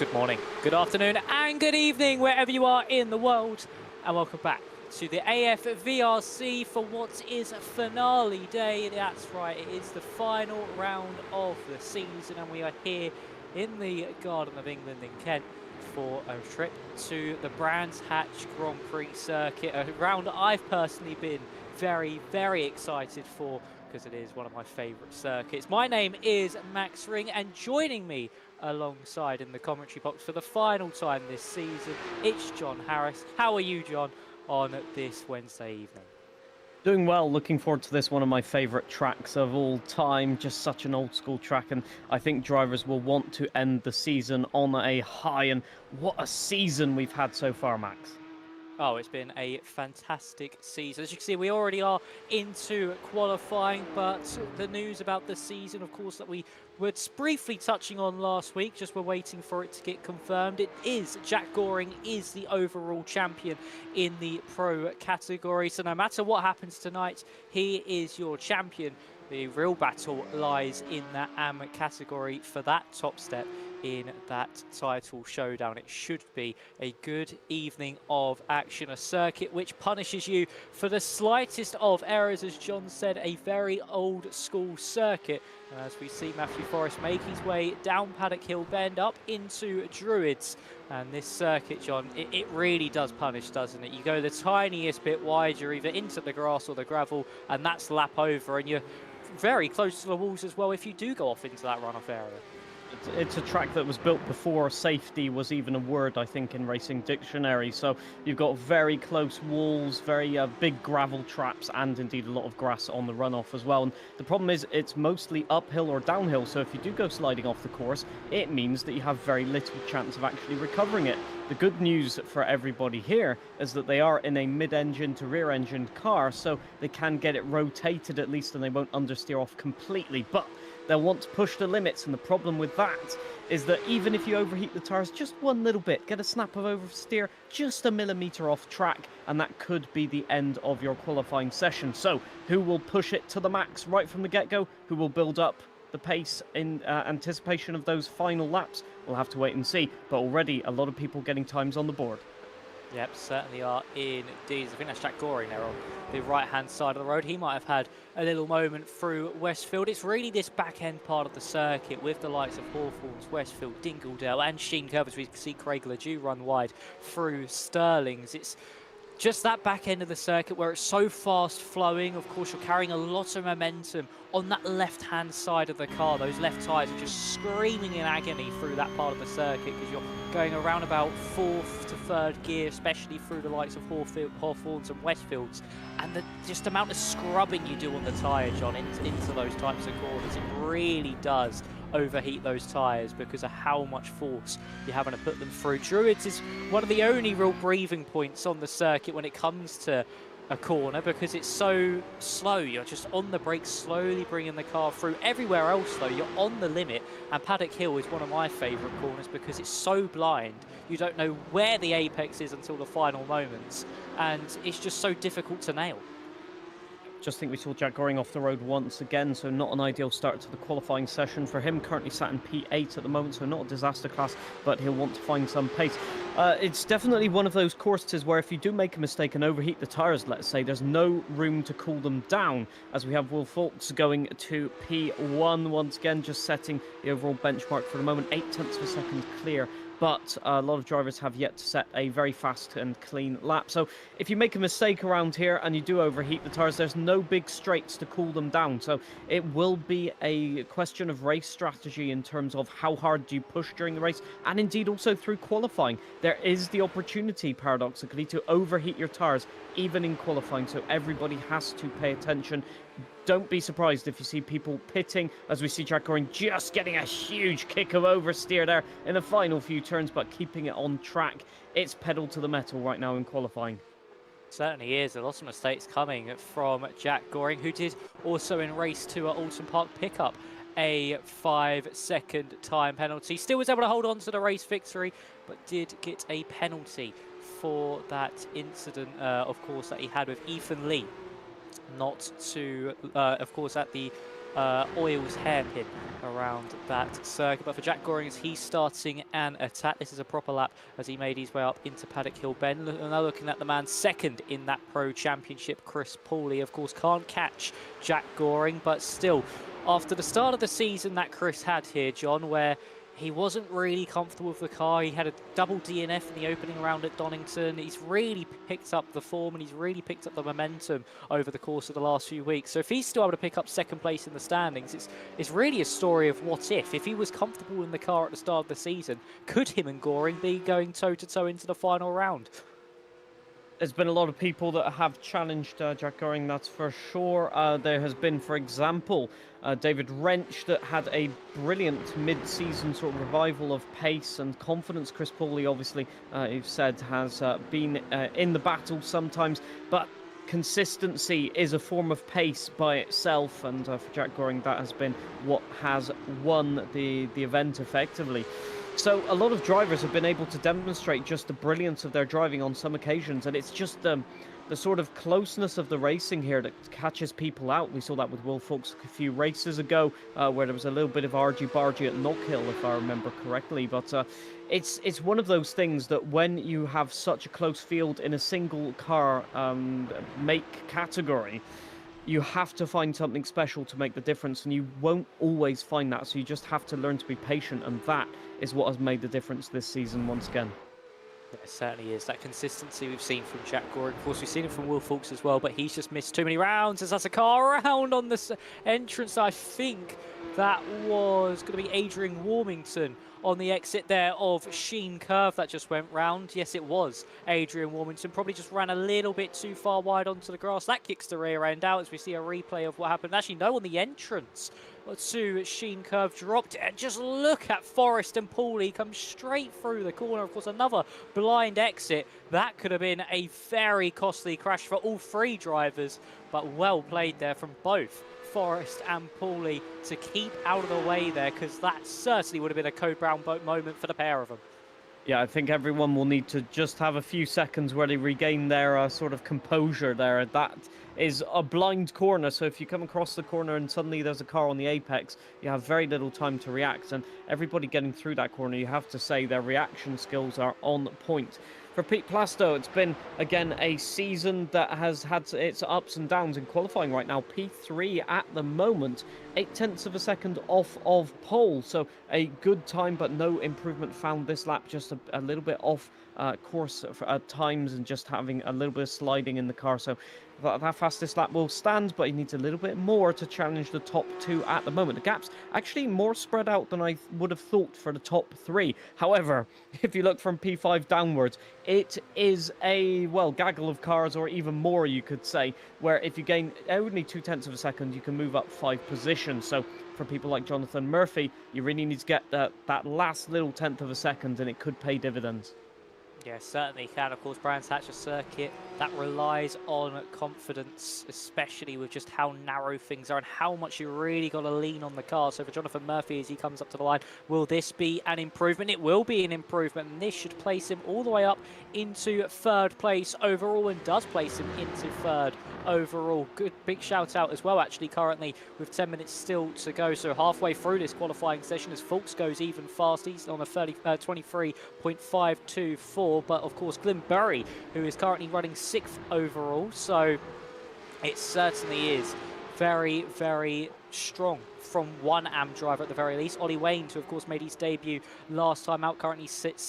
Good morning, good afternoon, and good evening, wherever you are in the world. And welcome back to the AFVRC for what is a finale day. That's right, it is the final round of the season, and we are here in the Garden of England in Kent for a trip to the Brands Hatch Grand Prix circuit, a round I've personally been very, very excited for because it is one of my favourite circuits. My name is Max Ring, and joining me alongside in the commentary box for the final time this season, it's John Harris. How are you, John, on this Wednesday evening? Doing well, looking forward to this, one of my favourite tracks of all time, just such an old school track, and I think drivers will want to end the season on a high, and what a season we've had so far, Max. Oh, it's been a fantastic season. As you can see, we already are into qualifying, but the news about the season, of course, that we were briefly touching on last week, just we're waiting for it to get confirmed. It is Jack Goring is the overall champion in the pro category. So no matter what happens tonight, he is your champion. The real battle lies in that AM category for that top step in that title showdown. It should be a good evening of action, a circuit which punishes you for the slightest of errors. As John said, a very old school circuit. As we see Matthew Forrest make his way down Paddock Hill Bend up into Druids. And this circuit, John, it really does punish, doesn't it? You go the tiniest bit wide, you're either into the grass or the gravel, and that's lap over, and you're very close to the walls as well if you do go off into that runoff area. It's a track that was built before safety was even a word, I think, in racing dictionary. So you've got very close walls, very big gravel traps, and indeed a lot of grass on the runoff as well. And the problem is it's mostly uphill or downhill. So if you do go sliding off the course, it means that you have very little chance of actually recovering it. The good news for everybody here is that they are in a mid-engine to rear-engine car, so they can get it rotated at least, and they won't understeer off completely. But they'll want to push the limits, and the problem with that is that even if you overheat the tyres just one little bit, get a snap of oversteer just a millimetre off track, and that could be the end of your qualifying session. So who will push it to the max right from the get-go? Who will build up the pace in anticipation of those final laps? We'll have to wait and see, but already a lot of people getting times on the board. Yep, certainly are indeed. I think that's Jack Goring there on the right-hand side of the road. He might have had a little moment through Westfield. It's really this back-end part of the circuit with the likes of Hawthorns, Westfield, Dingledale and Sheen Curve, as we can see Craig Ledoux run wide through Stirlings. It's just that back end of the circuit where it's so fast flowing. Of course, you're carrying a lot of momentum on that left-hand side of the car. Those left tyres are just screaming in agony through that part of the circuit because you're going around about fourth to third gear, especially through the likes of Hawthorns and Westfields. And the just amount of scrubbing you do on the tyre, John, into those types of corners, it really does overheat those tyres because of how much force you're having to put them through. Druids is one of the only real breathing points on the circuit when it comes to a corner because it's so slow. You're just on the brakes, slowly bringing the car through. Everywhere else, though, you're on the limit, and Paddock Hill is one of my favourite corners because it's so blind. You don't know where the apex is until the final moments, and it's just so difficult to nail. Just think we saw Jack Goring off the road once again, so not an ideal start to the qualifying session for him. Currently sat in P8 at the moment, so not a disaster class, but he'll want to find some pace. It's definitely one of those courses where if you do make a mistake and overheat the tyres, let's say, there's no room to cool them down, as we have Will Fawkes going to P1 once again, just setting the overall benchmark for the moment, 0.8 of a second clear. But a lot of drivers have yet to set a very fast and clean lap. So if you make a mistake around here and you do overheat the tyres, there's no big straights to cool them down. So it will be a question of race strategy in terms of how hard do you push during the race, and indeed also through qualifying. There is the opportunity, paradoxically, to overheat your tyres even in qualifying. So everybody has to pay attention. Don't be surprised if you see people pitting, as we see Jack Goring just getting a huge kick of oversteer there in the final few turns, but keeping it on track. It's pedal to the metal right now in qualifying. Certainly is. A lot of mistakes coming from Jack Goring, who did also in race 2 at Alton Park pick up a 5-second time penalty. Still was able to hold on to the race victory, but did get a penalty for that incident, of course, that he had with Ethan Lee. Not to, of course, at the oils hairpin around that circuit. But for Jack Goring, as he's starting an attack, this is a proper lap as he made his way up into Paddock Hill Bend. Now looking at the man second in that Pro Championship, Chris Pauley, of course, can't catch Jack Goring, but still, after the start of the season that Chris had here, John, where he wasn't really comfortable with the car. He had a double DNF in the opening round at Donington. He's really picked up the form and he's really picked up the momentum over the course of the last few weeks. So if he's still able to pick up second place in the standings, it's really a story of what if. If he was comfortable in the car at the start of the season, could him and Goring be going toe-to-toe into the final round? There's been a lot of people that have challenged Jack Goring, that's for sure. There has been, for example, David Wrench that had a brilliant mid-season sort of revival of pace and confidence. Chris Pauley, obviously, you've said, has been in the battle sometimes, but consistency is a form of pace by itself, and for Jack Goring, that has been what has won the event effectively. So a lot of drivers have been able to demonstrate just the brilliance of their driving on some occasions, and it's just the sort of closeness of the racing here that catches people out. We saw that with Will Fulks a few races ago, where there was a little bit of argy-bargy at Knockhill, if I remember correctly. But it's one of those things that when you have such a close field in a single car make category, you have to find something special to make the difference, and you won't always find that, so you just have to learn to be patient, and that is what has made the difference this season once again. It certainly is. That consistency we've seen from Jack Goring. Of course, we've seen it from Will Fulks as well, but he's just missed too many rounds as that's a car around on the entrance. I think that was going to be Adrian Warmington on the exit there of Sheen Curve that just went round. Yes, it was Adrian Warmington. Probably just ran a little bit too far wide onto the grass. That kicks the rear end out as we see a replay of what happened. Actually, no, on the entrance to Sheen Curve dropped it. And just look at Forrest and Pauley come straight through the corner. Of course, another blind exit. That could have been a very costly crash for all three drivers, but well played there from both Forrest and Pauley to keep out of the way there, because that certainly would have been a Code Brown boat moment for the pair of them. Yeah, I think everyone will need to just have a few seconds where they regain their sort of composure there. That is a blind corner, so if you come across the corner and suddenly there's a car on the apex, you have very little time to react, and everybody getting through that corner, you have to say their reaction skills are on point. For Pete Plasto, it's been, again, a season that has had its ups and downs in qualifying right now. P3 at the moment, 0.8 of a second off of pole. So a good time, but no improvement found this lap. Just a little bit off course at times and just having a little bit of sliding in the car. So that fastest lap will stand, but he needs a little bit more to challenge the top two at the moment. The gap's actually more spread out than I would have thought for the top three. However, if you look from P5 downwards, it is a, well, gaggle of cars, or even more, you could say, where if you gain only 0.2 of a second, you can move up 5 positions. So for people like Jonathan Murphy, you really need to get that last little 1/10 of a second, and it could pay dividends. Yeah, certainly can. Of course, Brands Hatch, a circuit that relies on confidence, especially with just how narrow things are and how much you really got to lean on the car. So for Jonathan Murphy, as he comes up to the line, will this be an improvement? It will be an improvement, and this should place him all the way up into third place overall, and does place him into third overall. Good big shout out as well, actually, currently with 10 minutes still to go. So halfway through this qualifying session, as Fulks goes even fast, he's on a 23.524. But of course, Glyn Burry, who is currently running 6th overall, so it certainly is very, very strong from one AM driver at the very least. Ollie Wayne, who of course made his debut last time out, currently sits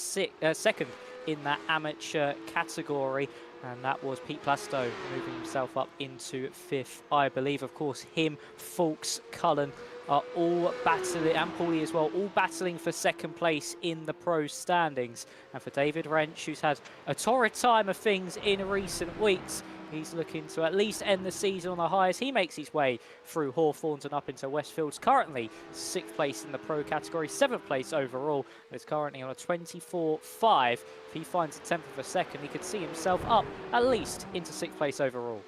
second in that amateur category. And that was Pete Plasto moving himself up into 5th, I believe. Of course, him, Fulks, Cullen are all battling, and Pauley as well, all battling for second place in the pro standings. And for David Wrench, who's had a torrid time of things in recent weeks, he's looking to at least end the season on the highest. He makes his way through Hawthorns and up into Westfields. Currently 6th place in the pro category, 7th place overall. Is currently on a 24.5. If he finds a 10th of a second, he could see himself up at least into 6th place overall.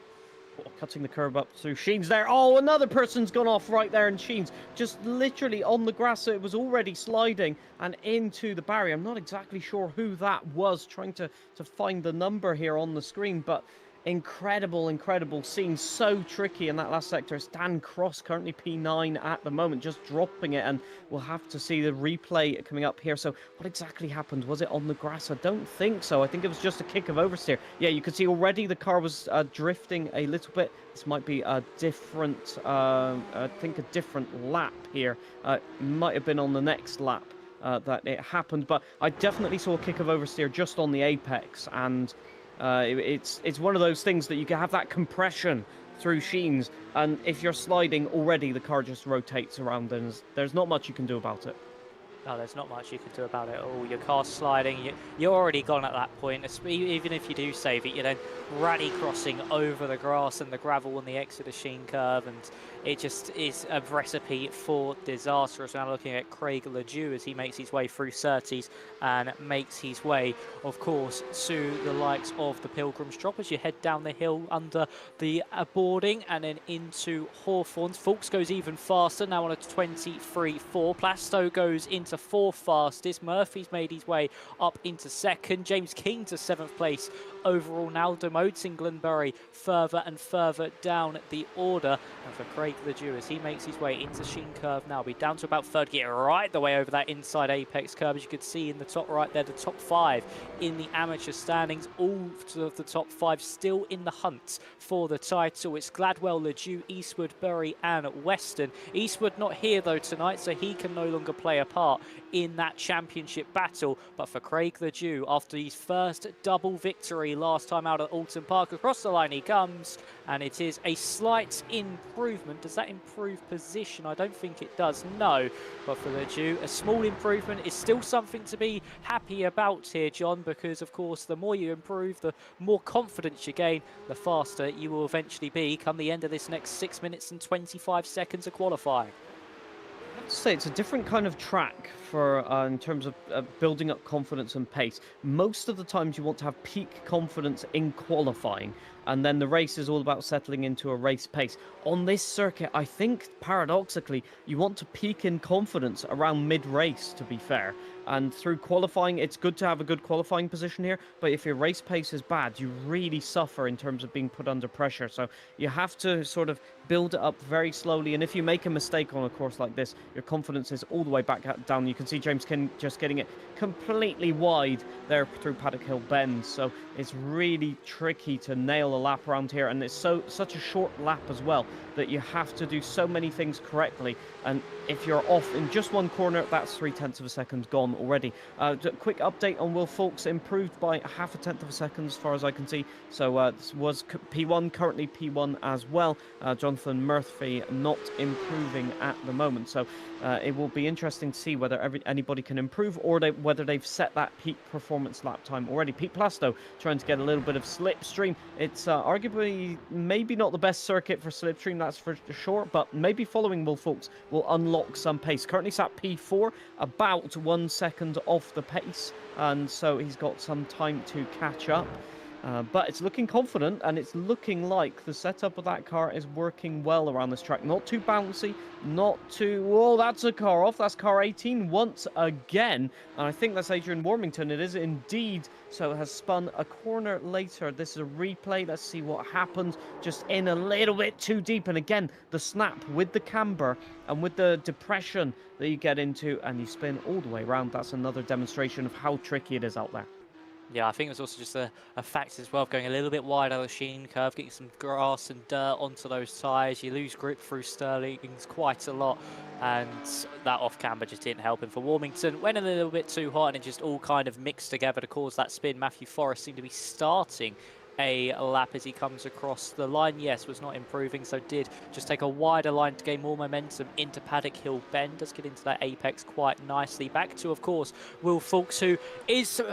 Cutting the curb up through Sheen's there. Oh, another person's gone off right there, and Sheen's just literally on the grass, so it was already sliding and into the barrier. I'm not exactly sure who that was, trying to find the number here on the screen, but Incredible scene. So tricky in that last sector. It's Dan Cross, currently P9 at the moment, just dropping it, and we'll have to see the replay coming up here. So what exactly happened? Was it on the grass? I don't think so. I think it was just a kick of oversteer. Yeah, you could see already the car was drifting a little bit. This might be a different, I think a different lap here. Might have been on the next lap that it happened, but I definitely saw a kick of oversteer just on the apex, and it's one of those things that you can have that compression through sheens, and if you're sliding already, the car just rotates around, and there's not much you can do about it. No, there's not much you can do about it at all. Your car's sliding, you're already gone at that point. Even if you do save it, you're then rally crossing over the grass and the gravel on the exit of Sheen curve, and it just is a recipe for disaster. So now looking at Craig Ledoux as he makes his way through Surtees and makes his way, of course, to the likes of the Pilgrim's Drop as you head down the hill under the boarding and then into Hawthorns. Fulks goes even faster, now on a 23.4. Plasto goes into fourth fastest. Murphy's made his way up into second. James King to seventh place overall now. Demotes in Glenbury further and further down the order. And for Craig Ledoux as he makes his way into Sheen curve now, be down to about third gear right the way over that inside apex curve. As you can see in the top right there, the top five in the amateur standings, all of the top five still in the hunt for the title. It's Gladwell, Ledoux, Eastwood, Bury and Weston. Eastwood not here though tonight, so he can no longer play a part in that championship battle. But for Craig Ledoux, after his first double victory last time out at Alton Park, across the line he comes, and it is a slight improvement. Does that improve position? I don't think it does, no. But for Ledoux, a small improvement is still something to be happy about here, John, because of course the more you improve, the more confidence you gain, the faster you will eventually be come the end of this next 6 minutes and 25 seconds of qualifying. I have to say, it's a different kind of track for in terms of building up confidence and pace. Most of the times you want to have peak confidence in qualifying, and then the race is all about settling into a race pace. On this circuit, I think, paradoxically, you want to peak in confidence around mid-race, to be fair. And through qualifying, it's good to have a good qualifying position here, but if your race pace is bad, you really suffer in terms of being put under pressure. So you have to sort of build it up very slowly, and if you make a mistake on a course like this, your confidence is all the way back down. You can see James King just getting it completely wide there through Paddock Hill Bend, so it's really tricky to nail a lap around here, and it's such a short lap as well that you have to do so many things correctly, and if you're off in just one corner, that's 0.3 of a second gone already. Quick update on Will Fulks, improved by 0.5 of a second as far as I can see, so this was P1, currently P1 as well. Jonathan Murphy not improving at the moment, so it will be interesting to see whether anybody can improve, or whether they've set that peak performance lap time already. Pete Plasto trying to get a little bit of slipstream. It's arguably maybe not the best circuit for slipstream, that's for sure, but maybe following Will Fulks will unlock some pace. Currently sat P4, about 1 second off the pace, and so he's got some time to catch up. But it's looking confident, and it's looking like the setup of that car is working well around this track. Not too bouncy, not too... Oh, that's a car off. That's car 18 once again. And I think that's Adrian Warmington. It is indeed. So it has spun a corner later. This is a replay. Let's see what happens. Just in a little bit too deep. And again, the snap with the camber and with the depression that you get into, and you spin all the way around. That's another demonstration of how tricky it is out there. Yeah, I think it's also just a fact as well of going a little bit wide on the Sheen curve, getting some grass and dirt onto those tyres. You lose grip through Sterling's quite a lot, and that off-camber just didn't help him. For Warmington, went a little bit too hot, and it just all kind of mixed together to cause that spin. Matthew Forrest seemed to be starting a lap as he comes across the line. Yes, was not improving, so did just take a wider line to gain more momentum into Paddock Hill Bend. Does get into that apex quite nicely. Back to, of course, Will Fulks, who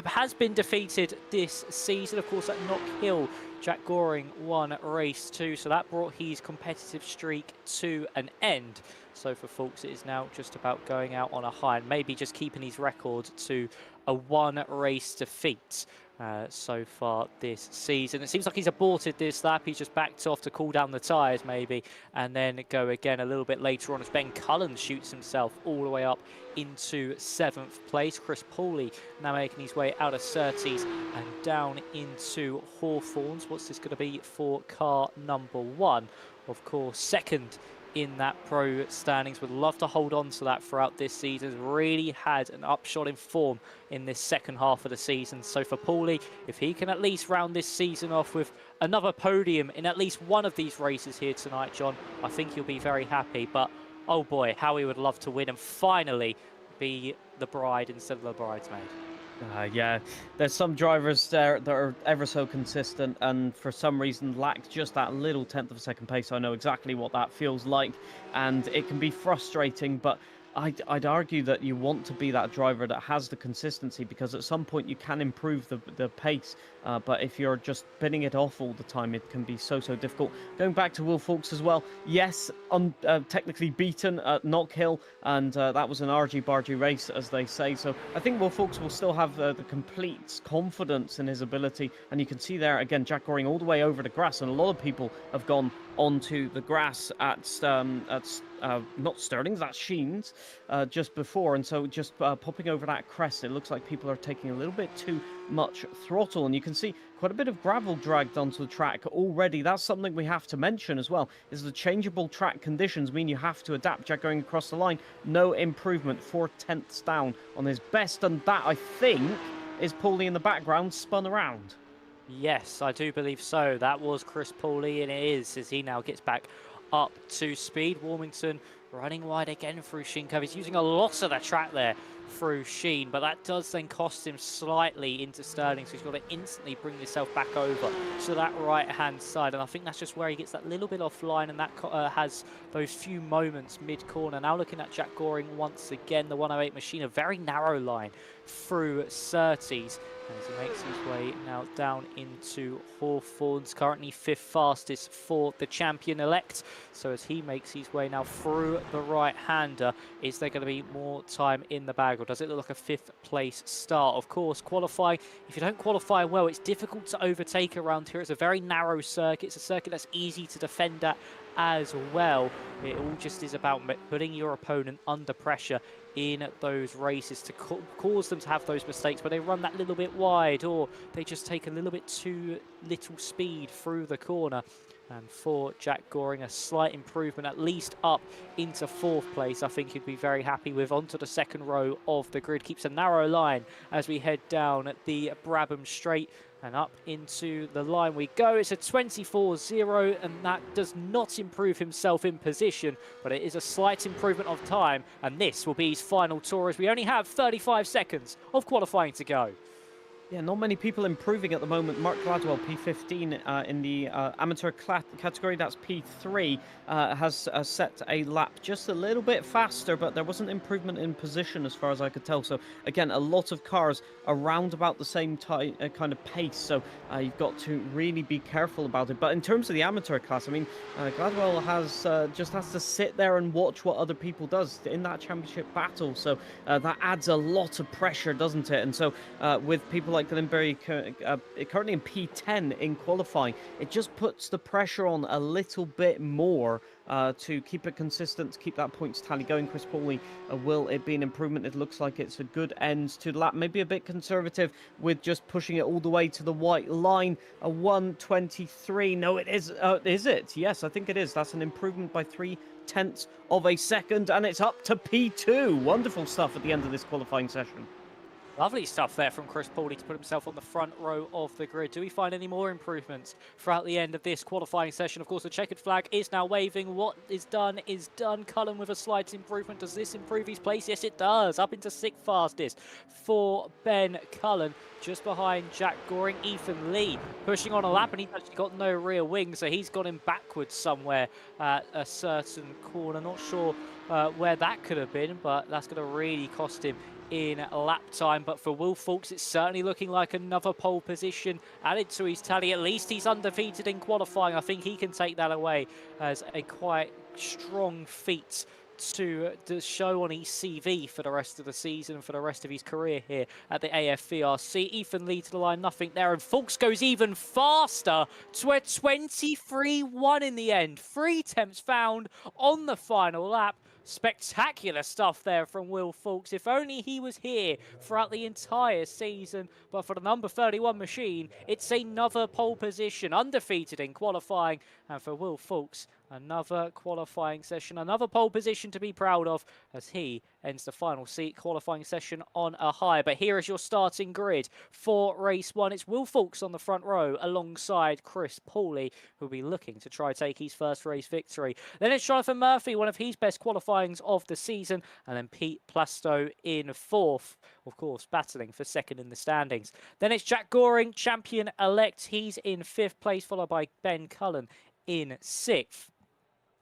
has been defeated this season. Of course, at Knock Hill, Jack Goring won race 2, so that brought his competitive streak to an end. So for Fulks, it is now just about going out on a high and maybe just keeping his record to a 1 race defeat so far this season. It seems like he's aborted this lap. He's just backed off to cool down the tyres maybe, and then go again a little bit later on as Ben Cullen shoots himself all the way up into 7th place. Chris Pauley now making his way out of Surtees and down into Hawthorns. what's this going to be for car number 1? Of course, second in that pro standings. Would love to hold on to that throughout this season. Has really had an upshot in form in this second half of the season. So for Paulie, if he can at least round this season off with another podium in at least one of these races here tonight, John, I think he'll be very happy. But oh boy, how he would love to win and finally be the bride instead of the bridesmaid. Yeah, there's some drivers there that are ever so consistent and for some reason lack just that little tenth of a second pace. I know exactly what that feels like, and it can be frustrating, but I'd argue that you want to be that driver that has the consistency, because at some point you can improve the pace, but if you're just spinning it off all the time, it can be so difficult. Going back to Will Fawkes as well, yes, technically beaten at Knock Hill, and that was an argy-bargy race, as they say, so I think Will Fawkes will still have the complete confidence in his ability, and you can see there, again, Jack Goring all the way over the grass, and a lot of people have gone onto the grass at not Sterling's, that's Sheen's, just before, and so just popping over that crest, it looks like people are taking a little bit too much throttle, and you can see quite a bit of gravel dragged onto the track already. That's something we have to mention as well, is the changeable track conditions mean you have to adapt. Jack going across the line, no improvement, 4/10ths down on his best, and that, I think, is Paulie in the background spun around. Yes, I do believe so. That was Chris Paulie, and it is, as he now gets back up to speed. Warmington running wide again through Sheen Cove. He's using a lot of the track there through Sheen, but that does then cost him slightly into Sterling, so he's got to instantly bring himself back over to that right-hand side, and I think that's just where he gets that little bit offline, and that has those few moments mid-corner. Now looking at Jack Goring once again, the 108 machine, a very narrow line through Surtees, as he makes his way now down into Hawthorns, currently 5th fastest for the champion-elect. So as he makes his way now through the right-hander, is there going to be more time in the bag, or does it look like a 5th place start? Of course, qualifying, if you don't qualify well, it's difficult to overtake around here. It's a very narrow circuit. It's a circuit that's easy to defend at as well. It all just is about putting your opponent under pressure in those races to cause them to have those mistakes, but they run that little bit wide, or they just take a little bit too little speed through the corner. And for Jack Goring, a slight improvement, at least up into 4th place. I think he'd be very happy with. Onto the second row of the grid. Keeps a narrow line as we head down at the Brabham Straight. And up into the line we go. It's a 24.0, and that does not improve himself in position, but it is a slight improvement of time. And this will be his final tour, as we only have 35 seconds of qualifying to go. Yeah, not many people improving at the moment. Mark Gladwell, P15 in the amateur category, that's P3, has set a lap just a little bit faster, but there wasn't improvement in position as far as I could tell. So again, a lot of cars around about the same kind of pace, so you've got to really be careful about it. But in terms of the amateur class, I mean, Gladwell just has to sit there and watch what other people does in that championship battle, so that adds a lot of pressure, doesn't it? And so with people like Glenberry currently in P10 in qualifying, it just puts the pressure on a little bit more to keep it consistent, to keep that points tally going. Chris Paulie, will it be an improvement? It looks like it's a good end to the lap, maybe a bit conservative with just pushing it all the way to the white line. A 1:23, no it is it? Yes, I think it is. That's an improvement by 0.3 of a second, and it's up to P2. Wonderful stuff at the end of this qualifying session. Lovely stuff there from Chris Paulie to put himself on the front row of the grid. Do we find any more improvements throughout the end of this qualifying session? Of course, the checkered flag is now waving. What is done is done. Cullen with a slight improvement. Does this improve his place? Yes, it does. Up into 6th fastest for Ben Cullen. Just behind Jack Goring, Ethan Lee pushing on a lap, and he's actually got no rear wing, so he's got him backwards somewhere at a certain corner. Not sure where that could have been, but that's going to really cost him in lap time. But for Will Fawkes, it's certainly looking like another pole position added to his tally. At least he's undefeated in qualifying. I think he can take that away as a quite strong feat to show on his CV for the rest of the season and for the rest of his career here at the AFVRC. Ethan Lee to the line, nothing there, and Fawkes goes even faster to a 23.1 in the end. 3 attempts found on the final lap. Spectacular stuff there from Will Fulks. If only he was here throughout the entire season. But for the number 31 machine, it's another pole position, undefeated in qualifying. And for Will Fulks, another qualifying session, another pole position to be proud of as he ends the final seat qualifying session on a high. But here is your starting grid for race 1. It's Will Fulks on the front row alongside Chris Pooley, who'll be looking to try take his first race victory. Then it's Jonathan Murphy, one of his best qualifyings of the season, and then Pete Plastow in 4th, of course, battling for 2nd in the standings. Then it's Jack Goring, champion-elect. He's in 5th place, followed by Ben Cullen in 6th.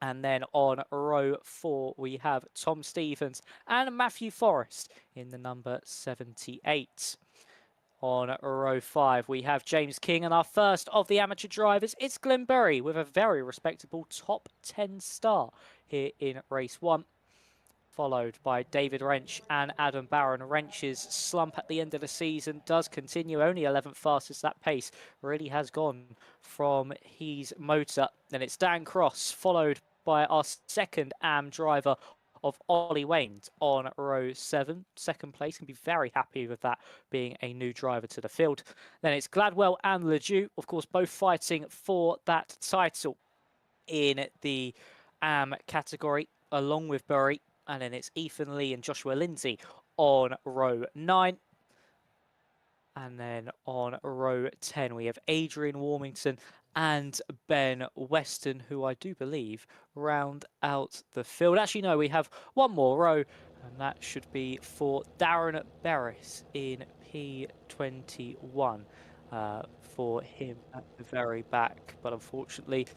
And then on row 4, we have Tom Stevens and Matthew Forrest in the number 78. On row 5, we have James King, and our first of the amateur drivers, it's Glenn Berry with a very respectable top 10 start here in race 1. Followed by David Wrench and Adam Barron. Wrench's slump at the end of the season does continue, only 11th fastest. That pace really has gone from his motor. Then it's Dan Cross, followed by our second AM driver of Ollie Wayne on row 7. 2nd place, can be very happy with that being a new driver to the field. Then it's Gladwell and Ledoux, of course, both fighting for that title in the AM category, along with Bury. And then it's Ethan Lee and Joshua Lindsay on row 9. And then on row 10, we have Adrian Warmington and Ben Weston, who I do believe round out the field. Actually, no, we have one more row, and that should be for Darren Berris in P21 for him at the very back. But unfortunately,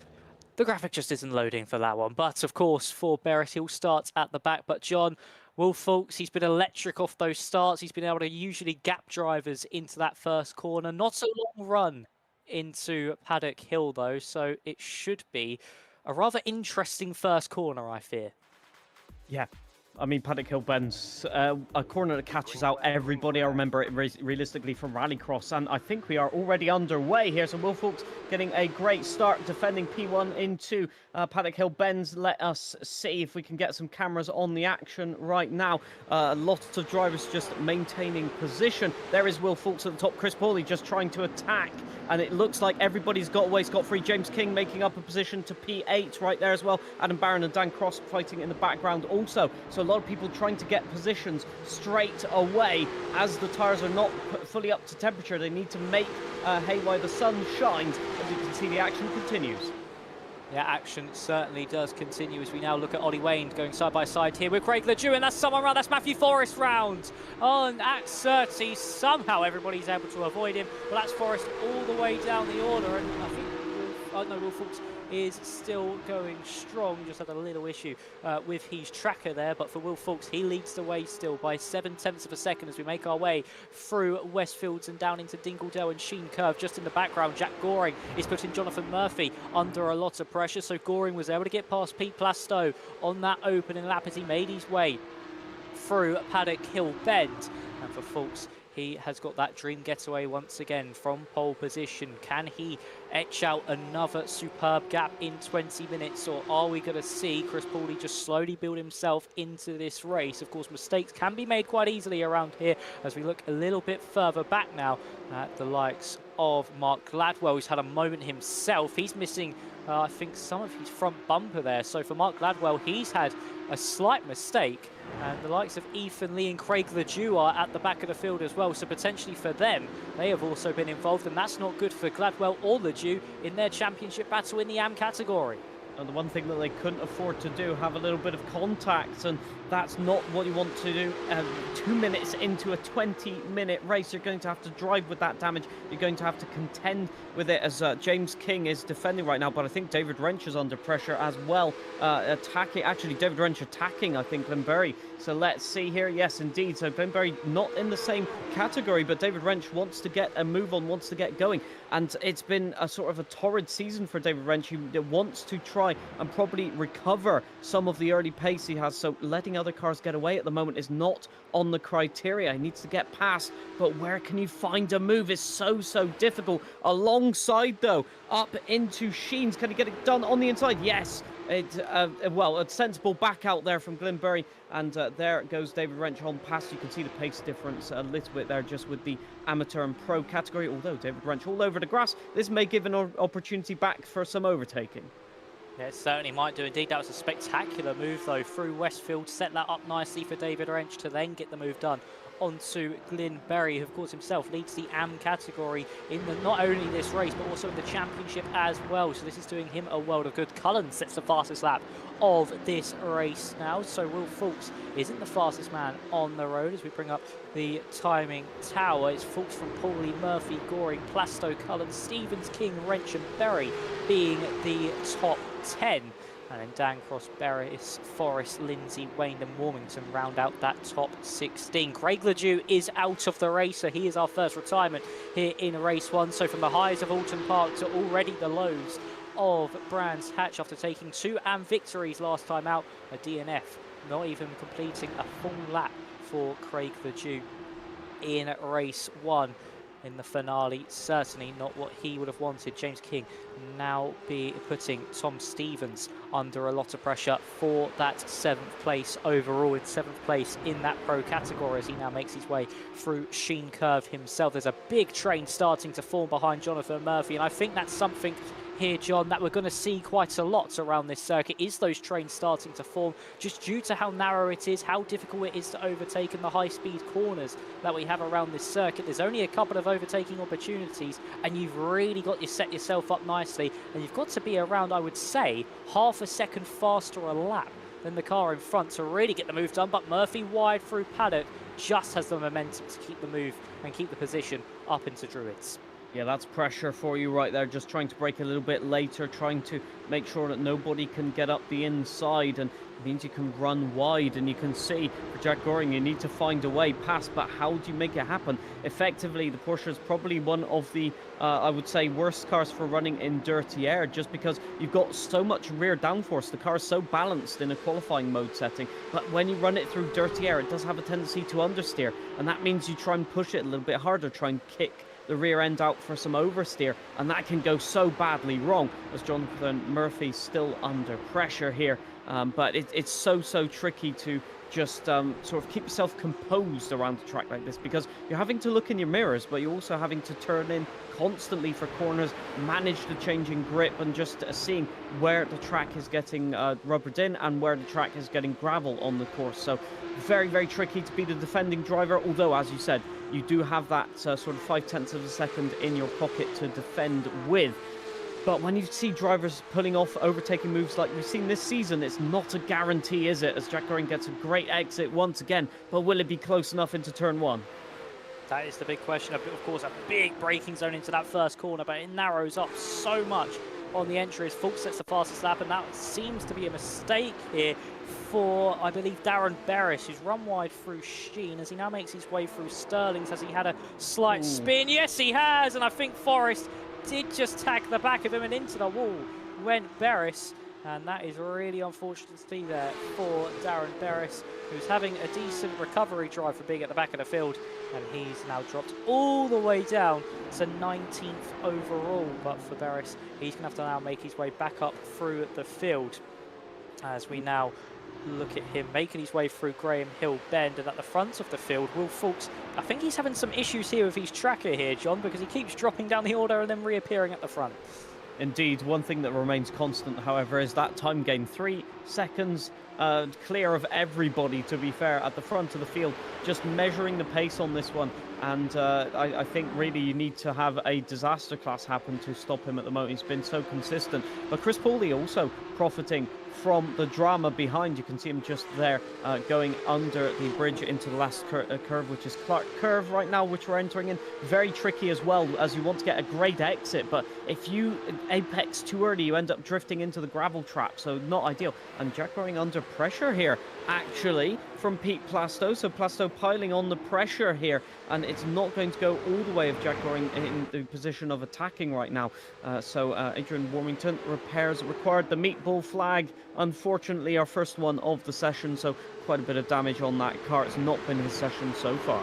the graphic just isn't loading for that one. But of course, for Berris, he'll start at the back. But John, Will Fulks, he's been electric off those starts. He's been able to usually gap drivers into that first corner. Not a long run into Paddock Hill, though. So it should be a rather interesting first corner, I fear. Yeah. I mean, Paddock Hill bends a corner that catches out everybody. I remember it realistically from Rallycross, and I think we are already underway here. So Will Fulks getting a great start, defending P1 into Paddock Hill bends. Let us see if we can get some cameras on the action right now. Lots of drivers just maintaining position. There is Will Fulks at the top. Chris Pauley just trying to attack, and it looks like everybody's got away scot-free. James King making up a position to P8 right there as well. Adam Barron and Dan Cross fighting in the background also. So a lot of people trying to get positions straight away as the tyres are not fully up to temperature. They need to make hay while the sun shines. As you can see, the action continues. Yeah, action certainly does continue as we now look at Ollie Wayne going side by side here with Craig Ledoux, and that's someone round. That's Matthew Forrest round. Oh, and at 30, somehow everybody's able to avoid him. But that's Forrest all the way down the order, and I think Will Fulks is still going strong. Just had a little issue with his tracker there, but for Will Fulks, he leads the way still by 7/10 of a second as we make our way through Westfields and down into Dingledale and Sheen Curve. Just in the background, Jack Goring is putting Jonathan Murphy under a lot of pressure, so Goring was able to get past Pete Plastow on that opening lap as he made his way through Paddock Hill Bend. And for Fulks, he has got that dream getaway once again from pole position. Can he etch out another superb gap in 20 minutes, or are we going to see Chris Pooley just slowly build himself into this race? Of course, mistakes can be made quite easily around here as we look a little bit further back now at the likes of Mark Gladwell, who's had a moment himself. He's missing, I think, some of his front bumper there. So for Mark Gladwell, he's had a slight mistake. And the likes of Ethan Lee and Craig Ledoux are at the back of the field as well. So potentially for them, they have also been involved. And that's not good for Gladwell or Ledoux in their championship battle in the AM category. And the one thing that they couldn't afford to do, have a little bit of contact, and that's not what you want to do. 2 minutes into a 20-minute race, you're going to have to drive with that damage. You're going to have to contend with it as James King is defending right now, but I think David Wrench is under pressure as well, attacking. Actually, David Wrench attacking, I think, Glenberry. So let's see here. Yes, indeed. So Glenberry not in the same category, but David Wrench wants to get a move on, wants to get going. And it's been a sort of a torrid season for David Wrench. He wants to try and probably recover some of the early pace he has. So letting other cars get away at the moment is not on the criteria. He needs to get past, but where can you find a move is so difficult. Alongside though, up into Sheens. Can he get it done on the inside? Yes. Well, a sensible back out there from Glenberry, and there goes David Wrench on past. You can see the pace difference a little bit there just with the amateur and pro category, although David Wrench all over the grass. This may give an opportunity back for some overtaking. Yeah, it certainly might do indeed. That was a spectacular move though through Westfield, set that up nicely for David Wrench to then get the move done onto Glyn Berry, who of course himself leads the AM category in not only this race but also in the championship as well. So this is doing him a world of good. Cullen sets the fastest lap of this race now. So Will Fulks isn't the fastest man on the road as we bring up the timing tower. It's Fulks from Paulie, Murphy, Goring, Plasto, Cullen, Stevens, King, Wrench and Berry being the top 10. And then Dan Cross, Berris, Forrest, Lindsay, Wayne and Warmington round out that top 16. Craig Ledoux is out of the race, so he is our first retirement here in race 1. So from the highs of Alton Park to already the lows of Brands Hatch after taking 2 AM victories last time out, a DNF, not even completing a full lap for Craig Ledoux in race 1. In the finale, certainly not what he would have wanted. James King now be putting Tom Stevens under a lot of pressure for that 7th place overall, in 7th place in that pro category as he now makes his way through Sheen Curve himself. There's a big train starting to form behind Jonathan Murphy, and I think that's something here, John, that we're going to see quite a lot around this circuit, is those trains starting to form just due to how narrow it is, how difficult it is to overtake in the high-speed corners that we have around this circuit. There's only a couple of overtaking opportunities and you've really got to set yourself up nicely, and you've got to be around, I would say, half a second faster a lap than the car in front to really get the move done. But Murphy wide through paddock just has the momentum to keep the move and keep the position up into Druids. Yeah, that's pressure for you right there, just trying to brake a little bit later, trying to make sure that nobody can get up the inside, and it means you can run wide. And you can see for Jack Goring, you need to find a way past, but how do you make it happen? Effectively, the Porsche is probably one of the, I would say, worst cars for running in dirty air, just because you've got so much rear downforce. The car is so balanced in a qualifying mode setting, but when you run it through dirty air, it does have a tendency to understeer, and that means you try and push it a little bit harder, try and kick the rear end out for some oversteer, and that can go so badly wrong as Jonathan Murphy's still under pressure here. But it's so tricky to just sort of keep yourself composed around the track like this, because you're having to look in your mirrors, but you're also having to turn in constantly for corners, manage the changing grip, and just seeing where the track is getting rubbered in and where the track is getting gravel on the course. So very tricky to be the defending driver, although, as you said, you do have that sort of 0.5 of a second in your pocket to defend with. But when you see drivers pulling off overtaking moves like we've seen this season, it's not a guarantee, is it? As Jack Goring gets a great exit once again, but will it be close enough into turn 1? That is the big question. Of course, a big braking zone into that first corner, but it narrows up so much on the entry as Fulks sets the fastest lap, and that seems to be a mistake here for, I believe, Darren Berris, who's run wide through Sheen as he now makes his way through Sterling's. Has he had a slight spin? Yes, he has, and I think Forrest did just tag the back of him, and into the wall went Berris, and that is really unfortunate to see there for Darren Berris, who's having a decent recovery drive for being at the back of the field, and he's now dropped all the way down to 19th overall. But for Berris, he's going to have to now make his way back up through the field as we now look at him making his way through Graham Hill Bend, and at the front of the field, Will Fulks, I think he's having some issues here with his tracker here, John, because he keeps dropping down the order and then reappearing at the front. Indeed, one thing that remains constant, however, is that time gain. 3 seconds clear of everybody, to be fair, at the front of the field, just measuring the pace on this one. And I think really you need to have a disaster class happen to stop him at the moment. He's been so consistent. But Chris Paulie also profiting from the drama behind. You can see him just there going under the bridge into the last curve, which is Clark Curve right now, which we're entering in. Very tricky as well, as you want to get a great exit, but if you apex too early, you end up drifting into the gravel trap, so not ideal. And Jack Goring under pressure here, actually, from Pete Plasto. So Plasto piling on the pressure here, and it's not going to go all the way of Jack Goring in the position of attacking right now. So Adrian Warmington, repairs required. The meatball flag, unfortunately, our first one of the session, so quite a bit of damage on that car. It's not been his session so far.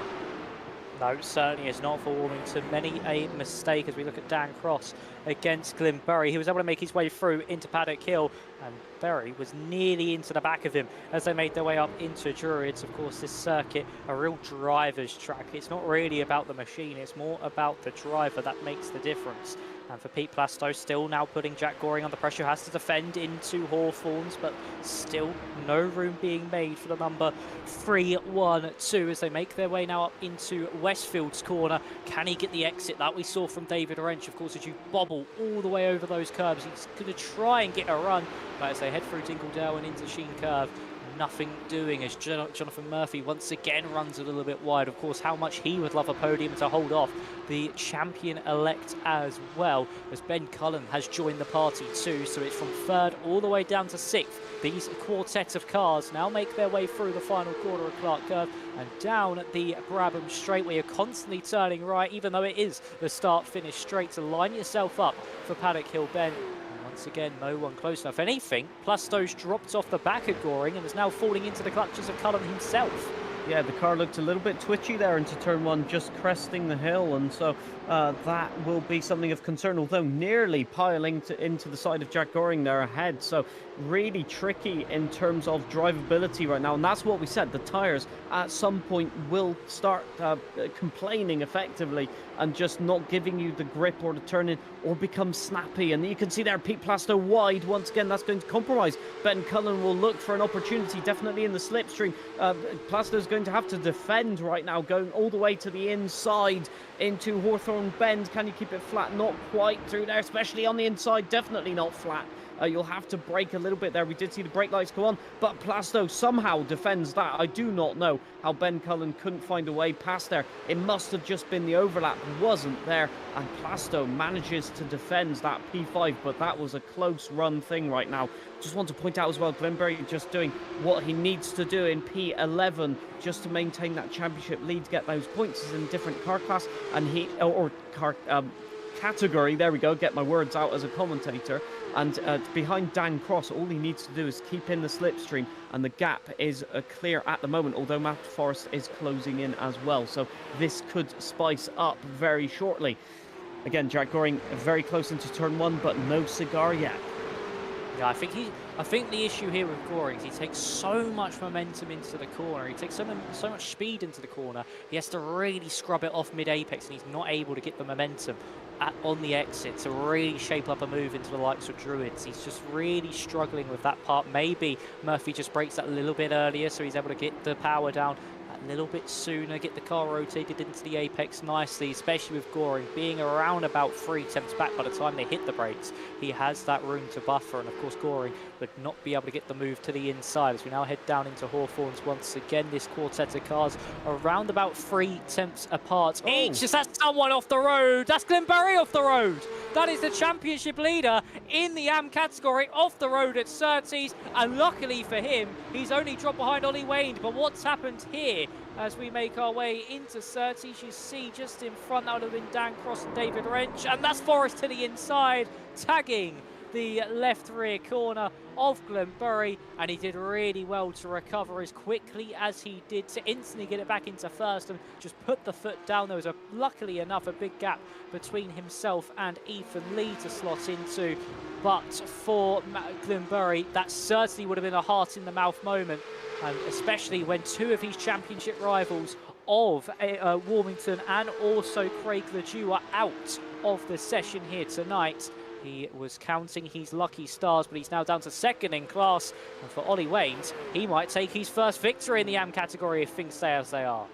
No, certainly is not for Warmington. Many a mistake as we look at Dan Cross against Glyn Bury. He was able to make his way through into Paddock Hill, and Bury was nearly into the back of him as they made their way up into Druids. Of course, this circuit, a real driver's track. It's not really about the machine, it's more about the driver that makes the difference. And for Pete Plasto, still now putting Jack Goring under pressure, has to defend into Hawthorns, but still no room being made for the number 3-1-2 as they make their way now up into Westfield's corner. Can he get the exit that we saw from David Wrench? Of course, as you bobble all the way over those curves, he's going to try and get a run, but as they head through Dingle and into Sheen Curve, nothing doing as Jonathan Murphy once again runs a little bit wide. Of course, how much he would love a podium to hold off the champion-elect as well, as Ben Cullen has joined the party too, so it's from third all the way down to sixth. These quartet of cars now make their way through the final quarter of Clark Curve and down the Brabham Straight, where you're constantly turning right, even though it is the start-finish straight, to line yourself up for Paddock Hill Bend. Once again, no one close enough. Anything, Plasto's dropped off the back of Goring and is now falling into the clutches of Cullen himself. Yeah, the car looked a little bit twitchy there into turn one, just cresting the hill, and so that will be something of concern, although nearly piling into the side of Jack Goring there ahead. So really tricky in terms of drivability right now, and that's what we said. The tyres at some point will start complaining effectively and just not giving you the grip or the turn-in, or become snappy. And you can see there Pete Plasto wide once again. That's going to compromise. Ben Cullen will look for an opportunity, definitely in the slipstream. Plasto's going to have to defend right now, going all the way to the inside into Hawthorne Bend. Can you keep it flat? Not quite through there, especially on the inside. Definitely not flat. You'll have to brake a little bit there. We did see the brake lights go on, but Plasto somehow defends that. I do not know how Ben Cullen couldn't find a way past there. It must have just been the overlap wasn't there, and Plasto manages to defend that P5, but that was a close run thing right now. Just want to point out as well, Glenberry just doing what he needs to do in P11 just to maintain that championship lead, to get those points. He's in a different car class, and category, there we go, get my words out as a commentator, and behind Dan Cross, all he needs to do is keep in the slipstream, and the gap is clear at the moment, although Matt Forrest is closing in as well, so this could spice up very shortly. Again, Jack Goring very close into turn one, but no cigar yet. Yeah, I think the issue here with Goring is he takes so much momentum into the corner. He takes so much speed into the corner. He has to really scrub it off mid-apex, and he's not able to get the momentum on the exit to really shape up a move into the likes of Druids. He's just really struggling with that part. Maybe Murphy just breaks that a little bit earlier, so he's able to get the power down a little bit sooner, get the car rotated into the apex nicely, especially with Goring being around about 3 attempts back by the time they hit the brakes. He has that room to buffer, and of course Goring would not be able to get the move to the inside as we now head down into Hawthorns once again. This quartet of cars around about 3 tenths apart each. Is that someone off the road? That's Glenberry off the road. That is the championship leader in the AM category off the road at Surtees, and luckily for him, he's only dropped behind Ollie Wayne. But what's happened here as we make our way into Surtees? You see just in front, that would have been Dan Cross and David Wrench, and that's Forrest to the inside, tagging the left rear corner of Glenberry, and he did really well to recover as quickly as he did to instantly get it back into first and just put the foot down. There was luckily enough a big gap between himself and Ethan Lee to slot into, but for Glenberry that certainly would have been a heart in the mouth moment, and especially when two of his championship rivals of Warmington and also Craig Ledoux are out of the session here tonight. He was counting his lucky stars, but he's now down to second in class. And for Ollie Waynes, he might take his first victory in the AM category if things stay as they are.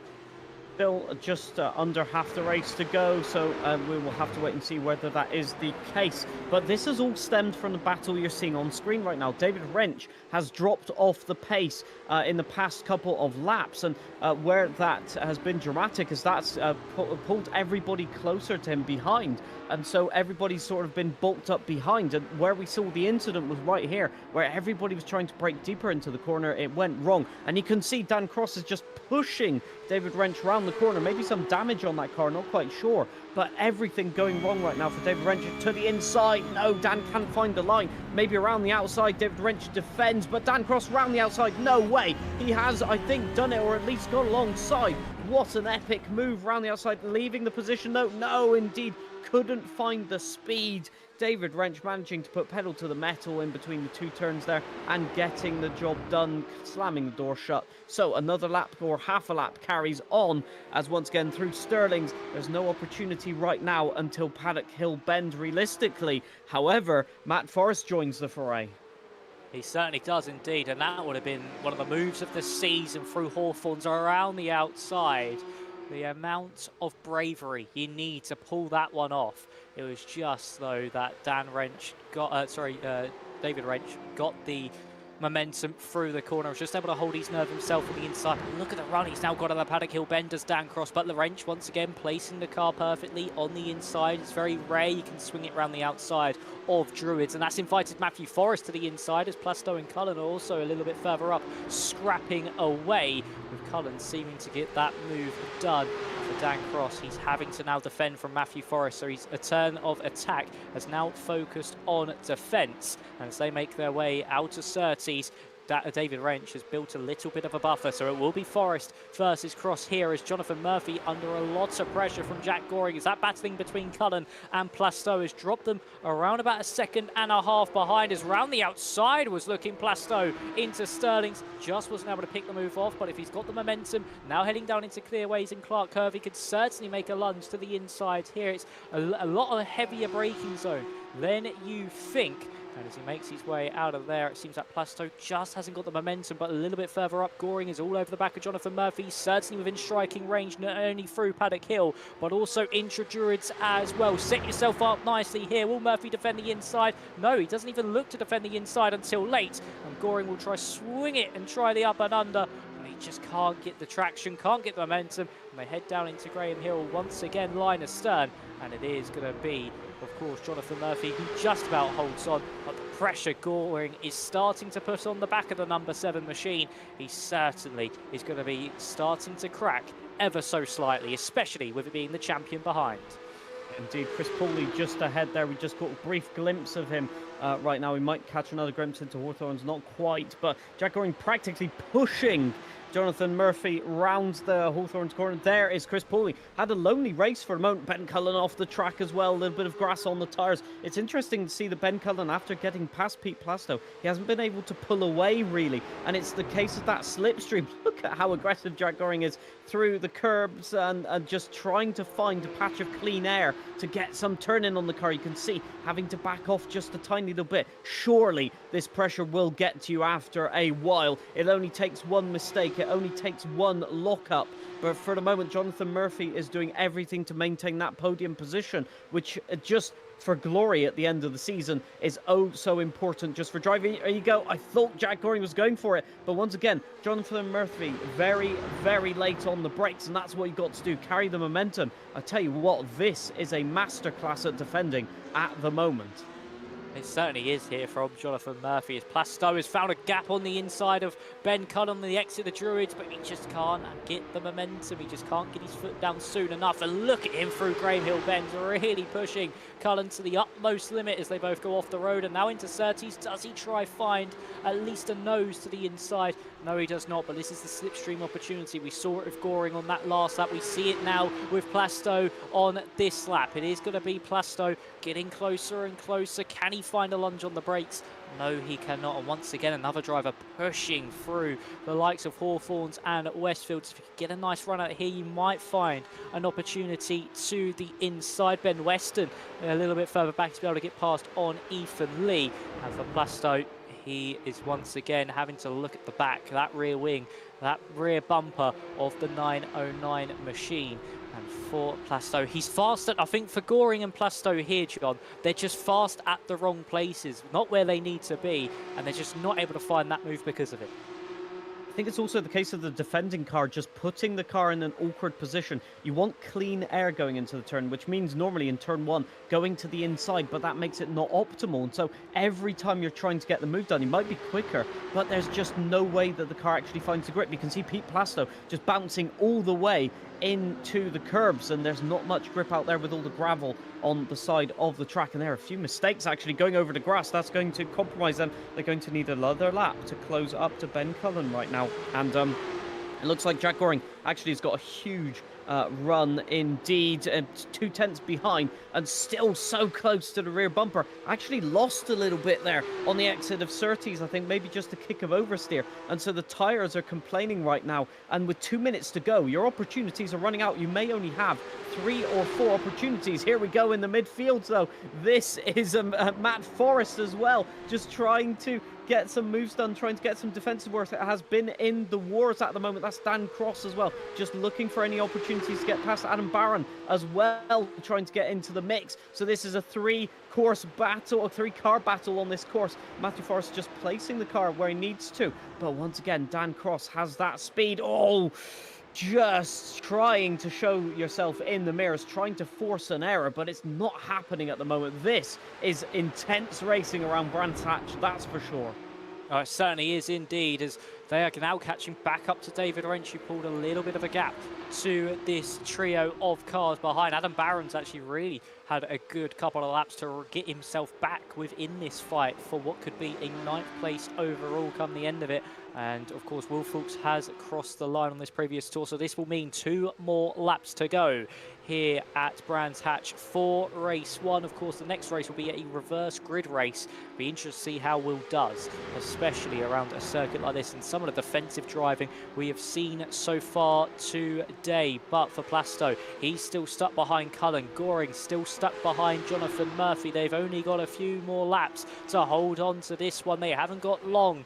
Still just under half the race to go, so we will have to wait and see whether that is the case. But this has all stemmed from the battle you're seeing on screen right now. David Wrench has dropped off the pace in the past couple of laps, and where that has been dramatic is that's pulled everybody closer to him behind, and so everybody's sort of been bulked up behind. And where we saw the incident was right here, where everybody was trying to break deeper into the corner. It went wrong, and you can see Dan Cross is just pushing David Wrench round the corner. Maybe some damage on that car, not quite sure, but everything going wrong right now for David Wrench. To the inside, no, Dan can't find the line. Maybe around the outside, David Wrench defends, but Dan Cross round the outside, no way. He has, I think, done it, or at least got alongside What an epic move round the outside, leaving the position. No, indeed, couldn't find the speed. David Wrench managing to put pedal to the metal in between the two turns there and getting the job done, slamming the door shut. So another lap or half a lap carries on as once again through Stirling's. There's no opportunity right now until Paddock Hill Bend realistically. However, Matt Forrest joins the foray. He certainly does indeed, and that would have been one of the moves of the season through Hawthorns around the outside. The amount of bravery you need to pull that one off. It was just though that David Wrench got the momentum through the corner. Was just able to hold his nerve himself on the inside. But look at the run he's now got on the Paddock Hill Bend as Dan Cross. But Wrench once again placing the car perfectly on the inside. It's very rare you can swing it around the outside of Druids, and that's invited Matthew Forrest to the inside as Plastow and Cullen are also a little bit further up, scrapping away, with Cullen seeming to get that move done for Dan Cross. He's having to now defend from Matthew Forrest, so his turn of attack has now focused on defence, and as they make their way out of Surtees, David Wrench has built a little bit of a buffer, so it will be Forrest versus Cross here as Jonathan Murphy under a lot of pressure from Jack Goring as that battling between Cullen and Plastow has dropped them around about a second and a half behind as round the outside was looking Plastow into Stirling's. Just wasn't able to pick the move off, but if he's got the momentum, now heading down into Clearways and Clark Curve, he could certainly make a lunge to the inside here. It's a lot of heavier braking zone than you think. And as he makes his way out of there, it seems that Plastow just hasn't got the momentum, but a little bit further up, Goring is all over the back of Jonathan Murphy, certainly within striking range, not only through Paddock Hill, but also intra-Druids as well. Set yourself up nicely here. Will Murphy defend the inside? No, he doesn't even look to defend the inside until late. And Goring will try swing it and try the up and under. He just can't get the traction, can't get the momentum, and they head down into Graham Hill once again, line astern, and it is going to be, of course, Jonathan Murphy who just about holds on, but the pressure Goring is starting to put on the back of the number 7 machine. He certainly is going to be starting to crack ever so slightly, especially with it being the champion behind. Indeed, Chris Pooley just ahead there. We just got a brief glimpse of him right now. We might catch another glimpse into Hawthorns, not quite, but Jack Goring practically pushing Jonathan Murphy rounds the Hawthorns corner. There is Chris Pooley. Had a lonely race for a moment. Ben Cullen off the track as well. A little bit of grass on the tyres. It's interesting to see that Ben Cullen, after getting past Pete Plastow, he hasn't been able to pull away really. And it's the case of that slipstream. Look at how aggressive Jack Goring is through the curbs and just trying to find a patch of clean air to get some turn in on the car. You can see having to back off just a tiny little bit. Surely this pressure will get to you after a while. It only takes one mistake. It only takes one lock-up. But for the moment, Jonathan Murphy is doing everything to maintain that podium position, which just for glory at the end of the season is oh so important just for driving. There you go. I thought Jack Goring was going for it, but once again, Jonathan Murphy very, very late on the brakes, and that's what you got to do, carry the momentum. I tell you what, this is a masterclass at defending at the moment. It certainly is here from Jonathan Murphy as Plastow has found a gap on the inside of Ben Cullen on the exit of the Druids, but he just can't get the momentum. He just can't get his foot down soon enough. And look at him through Graham Hill Bend, really pushing Cullen to the utmost limit as they both go off the road and now into Surtees. Does he try find at least a nose to the inside? No, he does not, but this is the slipstream opportunity. We saw it with Goring on that last lap. We see it now with Plastow on this lap. It is going to be Plastow getting closer and closer. Can he find a lunge on the brakes? No, he cannot. And once again, another driver pushing through the likes of Hawthorns and Westfields. If you could get a nice run out here, you might find an opportunity to the inside. Ben Weston a little bit further back to be able to get past on Ethan Lee. And for Plastow, he is once again having to look at the back, that rear wing, that rear bumper of the 909 machine. And for Plastow, he's fast at, I think for Goring and Plastow here, John, they're just fast at the wrong places, not where they need to be, and they're just not able to find that move because of it. I think it's also the case of the defending car just putting the car in an awkward position. You want clean air going into the turn, which means normally in turn 1 going to the inside, but that makes it not optimal. And so every time you're trying to get the move done, you might be quicker, but there's just no way that the car actually finds the grip. You can see Pete Plastow just bouncing all the way into the curbs, and there's not much grip out there with all the gravel on the side of the track. And there are a few mistakes actually going over the grass. That's going to compromise them. They're going to need another lap to close up to Ben Cullen right now. And It looks like Jack Goring actually has got a huge run indeed, 2/10 behind and still so close to the rear bumper. Actually lost a little bit there on the exit of Surtees, I think maybe just a kick of oversteer, and so the tyres are complaining right now, and with 2 minutes to go your opportunities are running out. You may only have 3 or 4 opportunities. Here we go in the midfield though. This is Matt Forrest as well, just trying to get some moves done, trying to get some defensive work. It has been in the wars at the moment. That's Dan Cross as well, just looking for any opportunities to get past Adam Barron as well, trying to get into the mix. So this is a 3-course battle, a 3-car battle on this course. Matthew Forrest just placing the car where he needs to, but once again Dan Cross has that speed. Oh, just trying to show yourself in the mirrors, trying to force an error, but it's not happening at the moment. This is intense racing around Brands Hatch, that's for sure. Oh, it certainly is indeed, as they are now catching back up to David Wrench, who pulled a little bit of a gap to this trio of cars behind. Adam Barron's actually really had a good couple of laps to get himself back within this fight for what could be a 9th place overall come the end of it. And of course Will Fulks has crossed the line on this previous tour, so this will mean 2 more laps to go here at Brands Hatch for race 1. Of course the next race will be a reverse grid race. Be interested to see how Will does, especially around a circuit like this and some of the defensive driving we have seen so far today. But for Plasto, he's still stuck behind Cullen. Goring still stuck behind Jonathan Murphy. They've only got a few more laps to hold on to this one. They haven't got long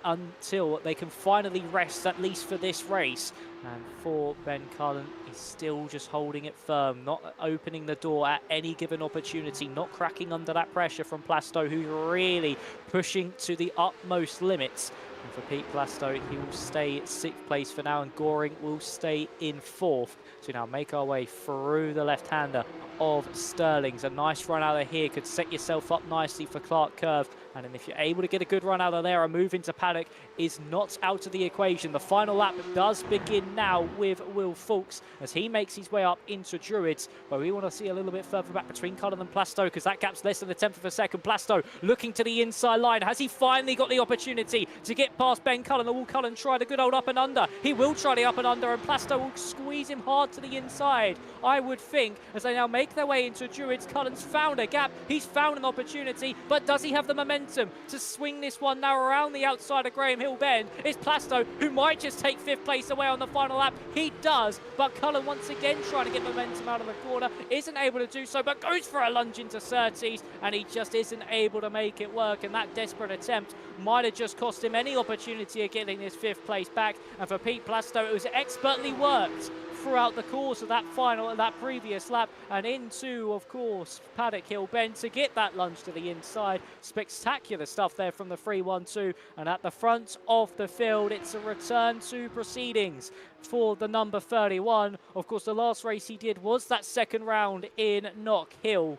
until they can finally rest, at least for this race. And for Ben Cullen, he's still just holding it firm, not opening the door at any given opportunity, not cracking under that pressure from Plasto, who's really pushing to the utmost limits. And for Pete Plasto, he will stay 6th place for now, and Goring will stay in 4th. So now make our way through the left-hander of Sterling's. A nice run out of here could set yourself up nicely for Clark Curve. And then if you're able to get a good run out of there, a move into paddock is not out of the equation. The final lap does begin now with Will Fulks as he makes his way up into Druids, but we want to see a little bit further back between Cullen and Plasto, because that gap's less than a 1/10 of a second. Plasto looking to the inside line. Has he finally got the opportunity to get past Ben Cullen, or will Cullen try the good old up and under? He will try the up and under, and Plasto will squeeze him hard to the inside, I would think, as they now make their way into Druids. Cullen's found a gap, he's found an opportunity, but does he have the momentum to swing this one now around the outside of Graham Hill Bend? It's Plasto who might just take 5th place away on the final lap. He does, but Cullen once again trying to get momentum out of the corner, isn't able to do so, but goes for a lunge into Surtees, and he just isn't able to make it work. And that desperate attempt might have just cost him any opportunity of getting this 5th place back. And for Pete Plasto, it was expertly worked throughout the course of that previous lap, and into, of course, Paddock Hill Bend to get that lunge to the inside. Spectacular stuff there from the 3-1-2, and at the front of the field, it's a return to proceedings for the number 31. Of course, the last race he did was that 2nd round in Knock Hill,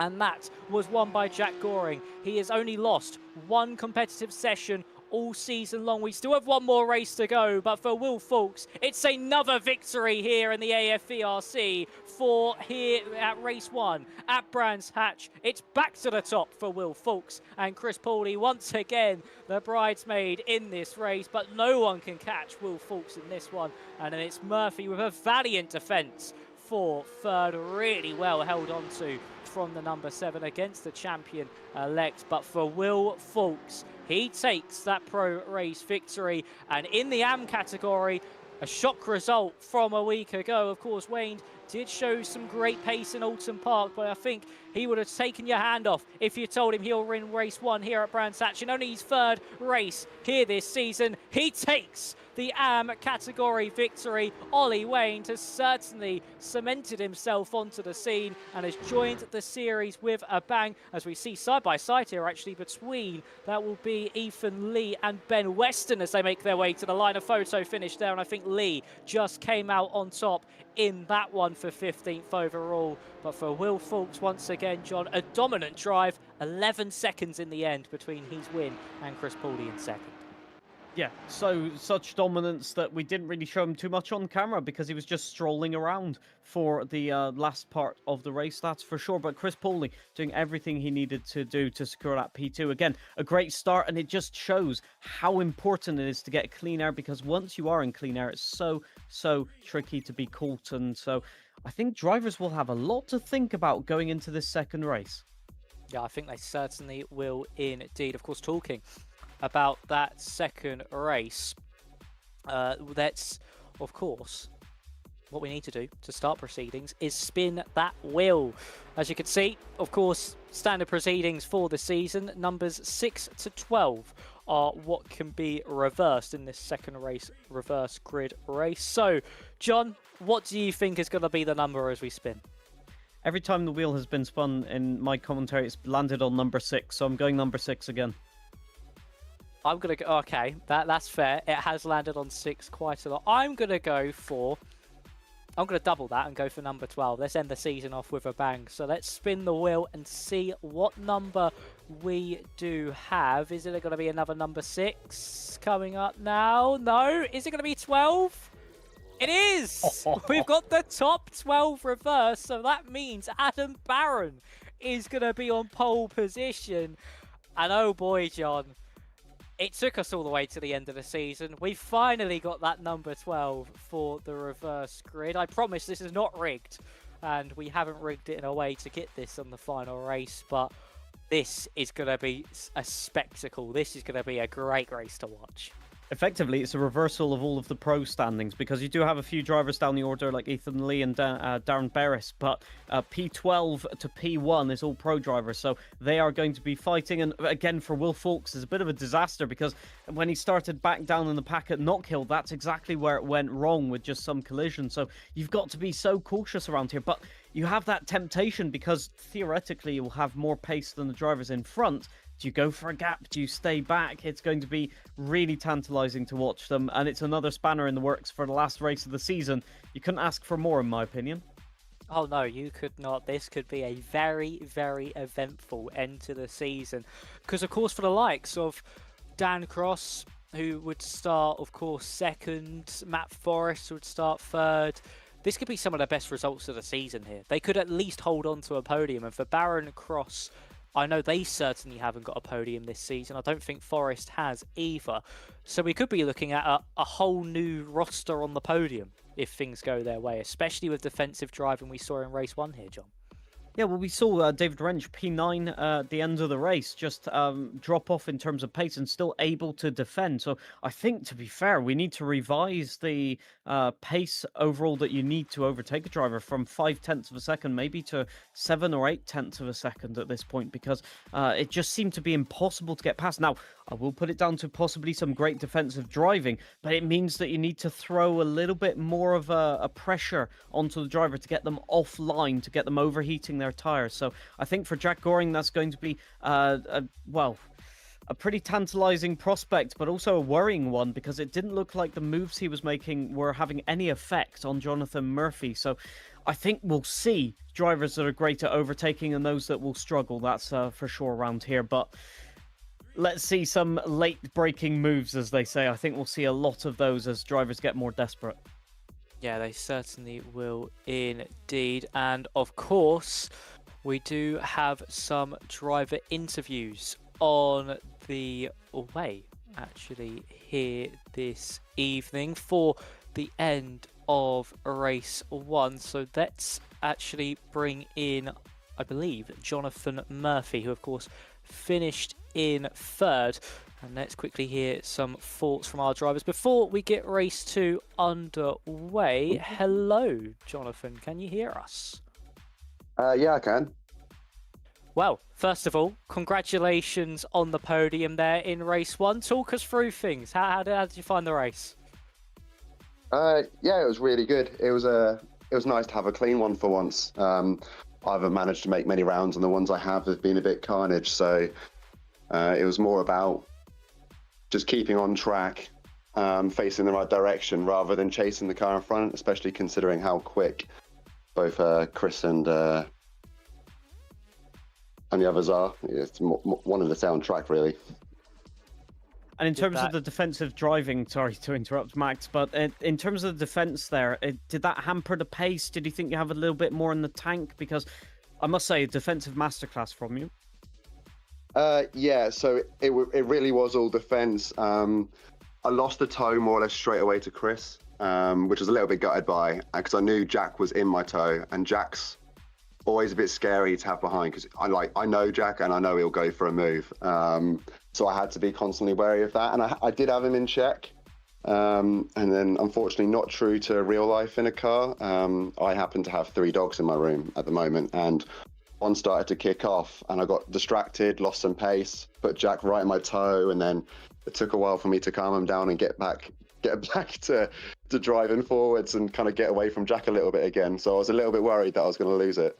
and that was won by Jack Goring. He has only lost 1 competitive session all season long. We still have 1 more race to go, but for Will Fulks, it's another victory here in the AFVRC for here at race 1 at Brands Hatch. It's back to the top for Will Fulks and Chris Pauly, once again the bridesmaid in this race, but no one can catch Will Fulks in this one. And then it's Murphy with a valiant defence for 3rd, really well held on to from the number 7 against the champion-elect. But for Will Fulks, he takes that pro race victory. And in the AM category, a shock result from a week ago. Of course, Wayne did show some great pace in Alton Park, but I think he would have taken your hand off if you told him he'll win race 1 here at Brands Hatch. In only his 3rd race here this season, he takes the AM category victory. Ollie Wayne has certainly cemented himself onto the scene and has joined the series with a bang, as we see side by side here actually between, that will be Ethan Lee and Ben Weston as they make their way to the line of photo finish there. And I think Lee just came out on top in that one for 15th overall. But for Will Fulks, once again, John, a dominant drive, 11 seconds in the end between his win and Chris Pauly in 2nd. Yeah, so such dominance that we didn't really show him too much on camera because he was just strolling around for the last part of the race, that's for sure. But Chris Pauley doing everything he needed to do to secure that P2. Again, a great start, and it just shows how important it is to get clean air, because once you are in clean air, it's so tricky to be caught. And so I think drivers will have a lot to think about going into this second race. Yeah, I think they certainly will indeed. Of course, talking about that second race, that's, of course, what we need to do to start proceedings is spin that wheel. As you can see, of course, standard proceedings for the season, numbers 6 to 12 are what can be reversed in this second race, reverse grid race. So, John, what do you think is going to be the number as we spin? Every time the wheel has been spun in my commentary, it's landed on number 6, so I'm going number 6 again. I'm going to go, okay, that's fair. It has landed on 6 quite a lot. I'm going to double that and go for number 12. Let's end the season off with a bang. So let's spin the wheel and see what number we do have. Is it going to be another number 6 coming up now? No. Is it going to be 12? It is! We've got the top 12 reverse, so that means Adam Barron is going to be on pole position. And oh boy, John, it took us all the way to the end of the season. We finally got that number 12 for the reverse grid. I promise this is not rigged, and we haven't rigged it in a way to get this on the final race, but this is going to be a spectacle. This is going to be a great race to watch. Effectively, it's a reversal of all of the pro standings, because you do have a few drivers down the order like Ethan Lee and Darren Barris, but P12 to P1 is all pro drivers, so they are going to be fighting. And again, for Will Fawkes, it's a bit of a disaster, because when he started back down in the pack at Knockhill, that's exactly where it went wrong, with just some collision. So you've got to be so cautious around here, but you have that temptation because theoretically you'll have more pace than the drivers in front. Do you go for a gap? Do you stay back? It's going to be really tantalizing to watch them, and it's another spanner in the works for the last race of the season. You couldn't ask for more, in my opinion. Oh no, you could not. This could be a very, very eventful end to the season. Because, of course, for the likes of Dan Cross, who would start, of course, second, Matt Forrest would start third. This could be some of the best results of the season here. They could at least hold on to a podium. And for Barron, Cross, I know they certainly haven't got a podium this season. I don't think Forrest has either. So we could be looking at a whole new roster on the podium if things go their way, especially with defensive driving we saw in race 1 here, John. Yeah, well, we saw David Wrench, P9 at the end of the race, just drop off in terms of pace and still able to defend. So I think, to be fair, we need to revise the pace overall that you need to overtake a driver from 0.5 of a second, maybe to 7 or 0.8 of a second at this point, because it just seemed to be impossible to get past. Now, I will put it down to possibly some great defensive driving, but it means that you need to throw a little bit more of a pressure onto the driver to get them offline, to get them overheating their tires. So I think for Jack Goring, that's going to be, a pretty tantalizing prospect, but also a worrying one, because it didn't look like the moves he was making were having any effect on Jonathan Murphy. So I think we'll see drivers that are great at overtaking and those that will struggle. That's for sure around here. But let's see some late-breaking moves, as they say. I think we'll see a lot of those as drivers get more desperate. Yeah, they certainly will indeed. And of course, we do have some driver interviews on the way, actually, here this evening for the end of race 1. So let's actually bring in, I believe, Jonathan Murphy, who, of course, finished in 3rd. And let's quickly hear some thoughts from our drivers before we get race 2 underway. Hello, Jonathan. Can you hear us? Yeah, I can. Well, first of all, congratulations on the podium there in race 1. Talk us through things. How did you find the race? Yeah, it was really good. It was nice to have a clean one for once. I haven't managed to make many rounds, and the ones I have been a bit carnage. So it was more about just keeping on track, facing the right direction rather than chasing the car in front, especially considering how quick both Chris and the others are. It's one of the sound track, really. And in terms of the defensive driving, sorry to interrupt, Max, but in terms of the defense there, did that hamper the pace? Did you think you have a little bit more in the tank? Because I must say, defensive masterclass from you. Yeah, so it really was all defense. I lost the toe more or less straight away to Chris, which was a little bit gutted by, because I knew Jack was in my toe, and Jack's always a bit scary to have behind, because I know Jack and I know he'll go for a move. So I had to be constantly wary of that, and I did have him in check. And then, unfortunately, not true to real life in a car. I happen to have 3 dogs in my room at the moment, and one started to kick off, and I got distracted, lost some pace, put Jack right in my toe, and then it took a while for me to calm him down and get back to driving forwards and kind of get away from Jack a little bit again. So I was a little bit worried that I was going to lose it.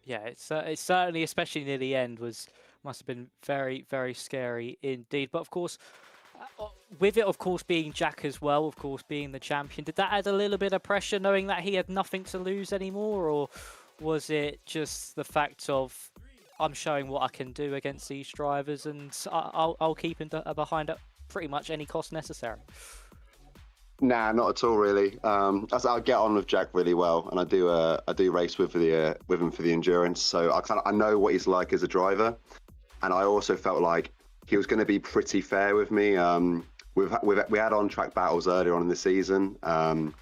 Yeah, it's certainly, especially near the end, must have been very, very scary indeed. But of course, with it, of course, being Jack as well, of course, being the champion, did that add a little bit of pressure knowing that he had nothing to lose anymore? Or was it just the fact of, I'm showing what I can do against these drivers, and I'll keep him behind at pretty much any cost necessary? Nah, not at all, really. I get on with Jack really well, and I do race with him for the endurance. So I know what he's like as a driver, and I also felt like he was going to be pretty fair with me. We had on-track battles earlier on in the season, and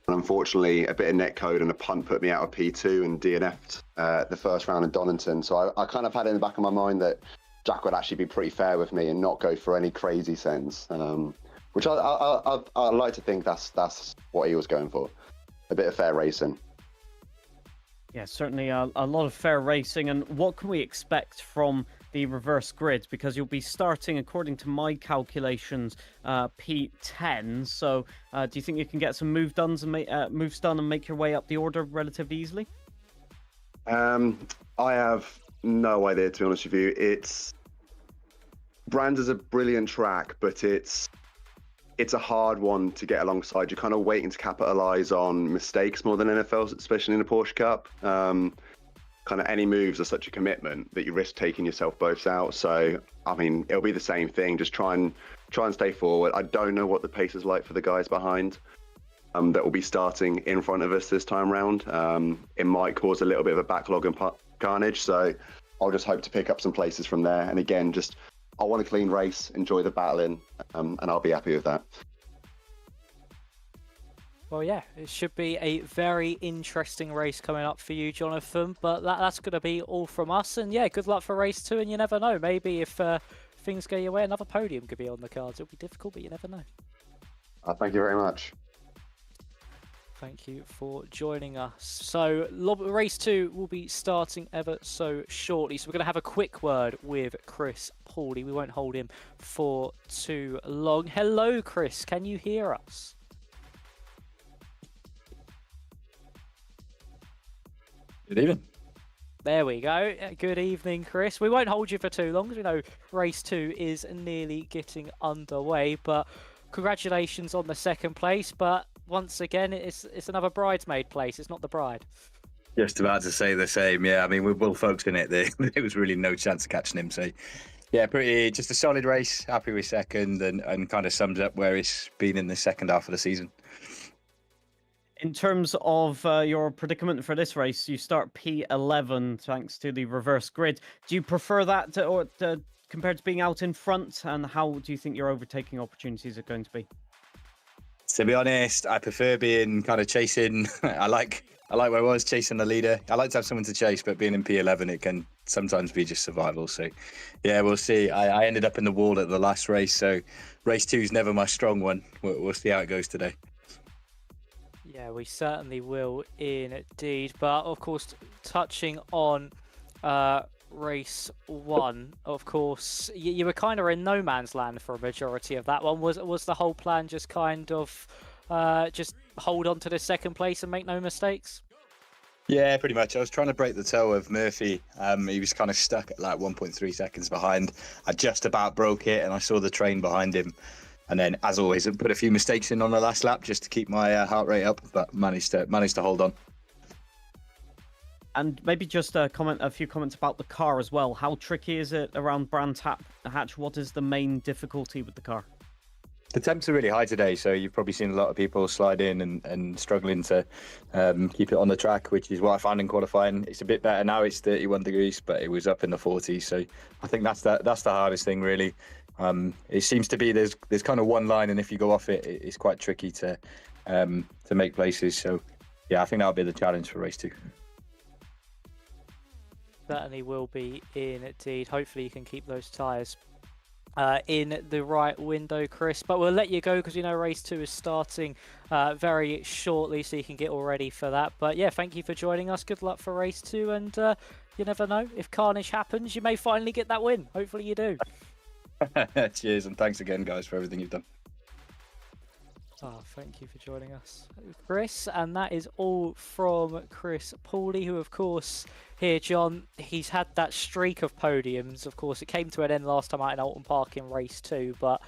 unfortunately, a bit of netcode and a punt put me out of P2 and DNF'd the first round in Donington. So I kind of had it in the back of my mind that Jack would actually be pretty fair with me and not go for any crazy sends, which I like to think that's what he was going for, a bit of fair racing. Yeah, certainly a lot of fair racing. And what can we expect from the reverse grid? Because you'll be starting, according to my calculations, P10. So do you think you can get some moves done and make your way up the order relatively easily? I have no idea, to be honest with you. Brands is a brilliant track, but it's a hard one to get alongside. You're kind of waiting to capitalize on mistakes more than NFL, especially in a Porsche Cup. Kind of any moves are such a commitment that you risk taking yourself both out. So, I mean, it'll be the same thing. Just try and stay forward. I don't know what the pace is like for the guys behind that will be starting in front of us this time round. It might cause a little bit of a backlog and carnage. So I'll just hope to pick up some places from there. And again, I want a clean race, enjoy the battling, and I'll be happy with that. Well, yeah, it should be a very interesting race coming up for you, Jonathan. But that's going to be all from us. And yeah, good luck for race 2. And you never know, maybe if things go your way, another podium could be on the cards. It'll be difficult, but you never know. Thank you very much. Thank you for joining us. So race 2 will be starting ever so shortly. So we're going to have a quick word with Chris Pauly. We won't hold him for too long. Hello, Chris. Can you hear us? Good evening. There we go. Good evening, Chris. We won't hold you for too long because we know race 2 is nearly getting underway. But congratulations on the second place. But once again, it's another bridesmaid place. It's not the bride. Just about to say the same. Yeah, I mean, with Will Folks in it, there was really no chance of catching him. So, yeah, just a solid race. Happy with second, and kind of sums up where it's been in the second half of the season. In terms of your predicament for this race, you start P11 thanks to the reverse grid. Do you prefer that compared to being out in front? And how do you think your overtaking opportunities are going to be? To be honest, I prefer being kind of chasing. I like where I was chasing the leader. I like to have someone to chase, but being in P11, it can sometimes be just survival. So, yeah, we'll see. I ended up in the wall at the last race, so race 2 is never my strong one. We'll see how it goes today. Yeah, we certainly will indeed. But of course, touching on race 1, of course, you were kind of in no man's land for a majority of that one. Was the whole plan just kind of just hold on to the second place and make no mistakes? Yeah, pretty much. I was trying to break the toe of Murphy. He was kind of stuck at like 1.3 seconds behind. I just about broke it, and I saw the train behind him. And then, as always, I put a few mistakes in on the last lap just to keep my heart rate up, but managed to hold on. And maybe just a few comments about the car as well. How tricky is it around Brands Hatch? What is the main difficulty with the car? The temps are really high today, so you've probably seen a lot of people slide in and struggling to keep it on the track, which is what I found in qualifying. It's a bit better now. It's 31 degrees, but it was up in the 40s. So I think that's the hardest thing, really. It seems to be there's kind of one line, and if you go off it, it's quite tricky to make places. So yeah, I think that'll be the challenge for race 2. Certainly will be indeed. Hopefully you can keep those tyres in the right window, Chris. But we'll let you go because we know race 2 is starting very shortly, so you can get all ready for that. But yeah, thank you for joining us. Good luck for race 2, and you never know, if carnage happens, you may finally get that win. Hopefully you do. Cheers, and thanks again, guys, for everything you've done. Oh, thank you for joining us, Chris. And that is all from Chris Pooley, who, of course, here, John, he's had that streak of podiums. Of course, it came to an end last time out in Alton Park in race 2, but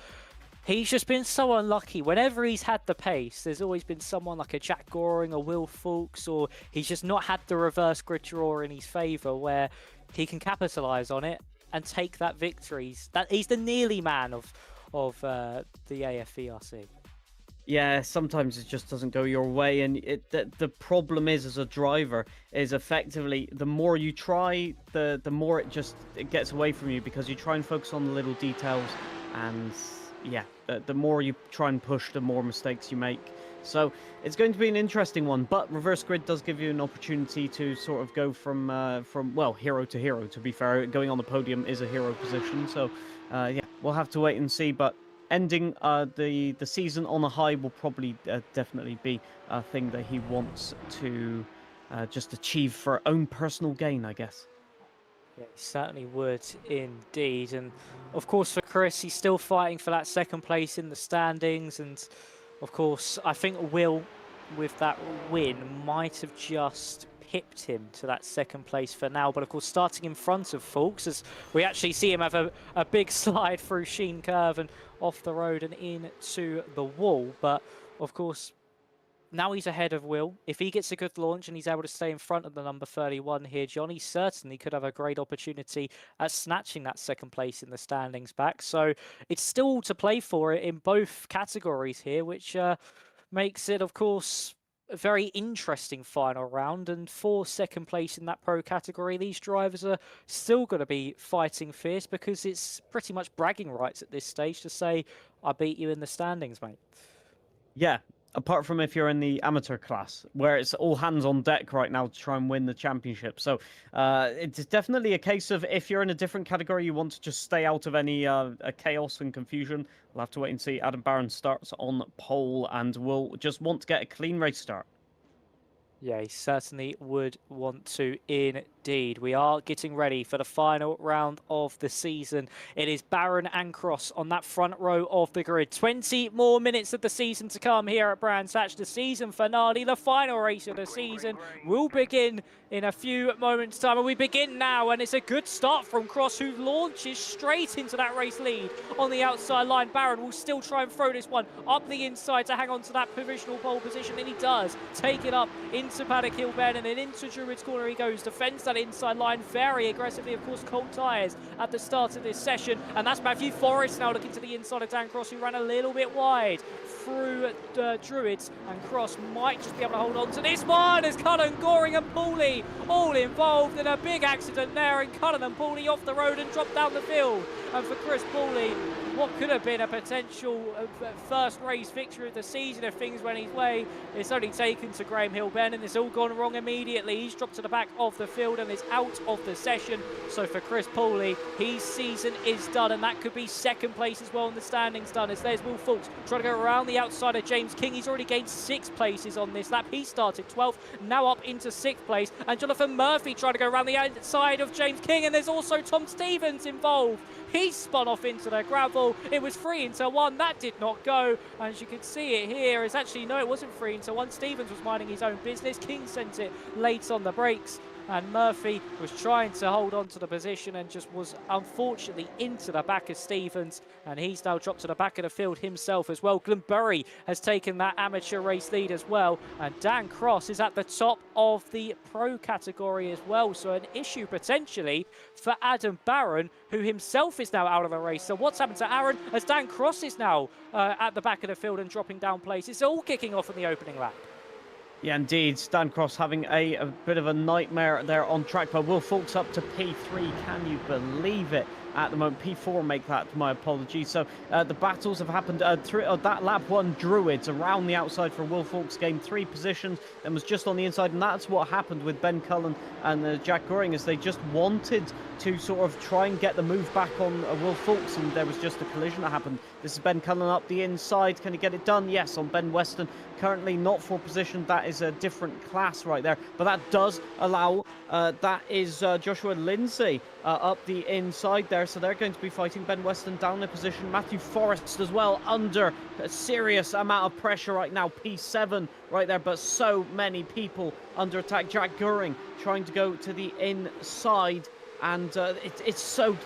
he's just been so unlucky. Whenever he's had the pace, there's always been someone like a Jack Goring or Will Fulks, or he's just not had the reverse grid draw in his favour where he can capitalise on it and take that victory. He's the nearly man of the AFVRC. Yeah, sometimes it just doesn't go your way, and the problem is, as a driver, is effectively the more you try, the more it gets away from you, because you try and focus on the little details, and yeah, the more you try and push, the more mistakes you make. So it's going to be an interesting one, but reverse grid does give you an opportunity to sort of go from well, hero to hero. To be fair, going on the podium is a hero position, so yeah, we'll have to wait and see, but ending the season on a high will probably definitely be a thing that he wants to just achieve for own personal gain, I guess. Yeah, he certainly would indeed. And of course for Chris, he's still fighting for that second place in the standings. And of course, I think Will, with that win, might have just pipped him to that second place for now. But of course, starting in front of Fulks, as we actually see him have a big slide through Sheen Curve and off the road and into the wall. But of course, now he's ahead of Will. If he gets a good launch and he's able to stay in front of the number 31 here, Johnny certainly could have a great opportunity at snatching that second place in the standings back. So it's still to play for it in both categories here, which makes it, of course, a very interesting final round. And for second place in that pro category, these drivers are still going to be fighting fierce, because it's pretty much bragging rights at this stage to say, I beat you in the standings, mate. Yeah, apart from if you're in the amateur class, where it's all hands on deck right now to try and win the championship. So it's definitely a case of, if you're in a different category, you want to just stay out of any chaos and confusion. We'll have to wait and see. Adam Barron starts on pole and will just want to get a clean race start. Yeah, he certainly would want to indeed. We are getting ready for the final round of the season. It is Barron and Cross on that front row of the grid. 20 more minutes of the season to come here at Brands Hatch. The season finale, the final race of the season, will begin in a few moments' time. And we begin now, and it's a good start from Cross, who launches straight into that race lead on the outside line. Barron will still try and throw this one up the inside to hang on to that provisional pole position, and he does take it up into Paddock Hill Bend, and then into Druids Corner he goes, defends that inside line very aggressively. Of course, cold tyres at the start of this session, and that's Matthew Forrest now looking to the inside of Dan Cross, who ran a little bit wide through Druids, and Cross might just be able to hold on to this one as Cullen, Goring and Pooley all involved in a big accident there, and Cullen and Pooley off the road and dropped down the field. And for Chris Pooley, what could have been a potential first race victory of the season if things went his way, it's only taken to Graham Hill Bend, and it's all gone wrong immediately. He's dropped to the back of the field and is out of the session. So for Chris Pooley, his season is done, and that could be second place as well in the standings done, as there's Will Fulks trying to go around the outside of James King. He's already gained 6 places on this lap. He started 12th, now up into 6th place, and Jonathan Murphy trying to go around the outside of James King, and there's also Tom Stevens involved. He spun off into the gravel. It was 3 into 1. That did not go. And as you can see it here, it's actually, no, it wasn't 3 into 1. Stevens was minding his own business. King sent it late on the brakes. and Murphy was trying to hold on to the position and just was unfortunately into the back of Stevens, and he's now dropped to the back of the field himself as well. Glenbury has taken that amateur race lead as well, and Dan Cross is at the top of the pro category as well, so an issue potentially for Adam Barron, who himself is now out of the race. So what's happened to Aaron as Dan Cross is now at the back of the field and dropping down places? It's all kicking off in the opening lap. Yeah, indeed. Dan Cross having a bit of a nightmare there on track, but Will Fulks up to P3. Can you believe it? At the moment, P4 make that, my apologies. So the battles have happened through that lap 1 Druids around the outside for Will Fulks, gained 3 positions, then was just on the inside, and that's what happened with Ben Cullen and Jack Goring, as they just wanted to sort of try and get the move back on Will Fulks, and there was just a collision that happened. This is Ben Cullen up the inside. Can he get it done? Yes, on Ben Weston. Currently not for position. That is a different class right there, but that does allow that is Joshua Lindsay up the inside there, so they're going to be fighting. Ben Weston down in position, Matthew Forrest as well under a serious amount of pressure right now, P7 right there, but so many people under attack. Jack Goring trying to go to the inside, and it's so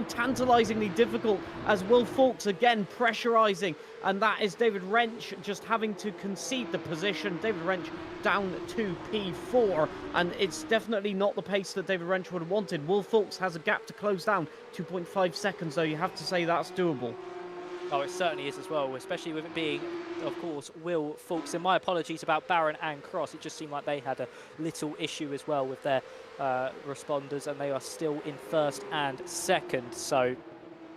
tantalizingly difficult as Will Fulks again pressurizing, and that is David Wrench just having to concede the position. David Wrench down to P4, and it's definitely not the pace that David Wrench would have wanted. Will Fulks has a gap to close down, 2.5 seconds, though. You have to say that's doable. Oh, it certainly is as well, especially with it being, of course, Will Fulks. And my apologies about Barron and Cross. It just seemed like they had a little issue as well with their responders, and they are still in first and second. So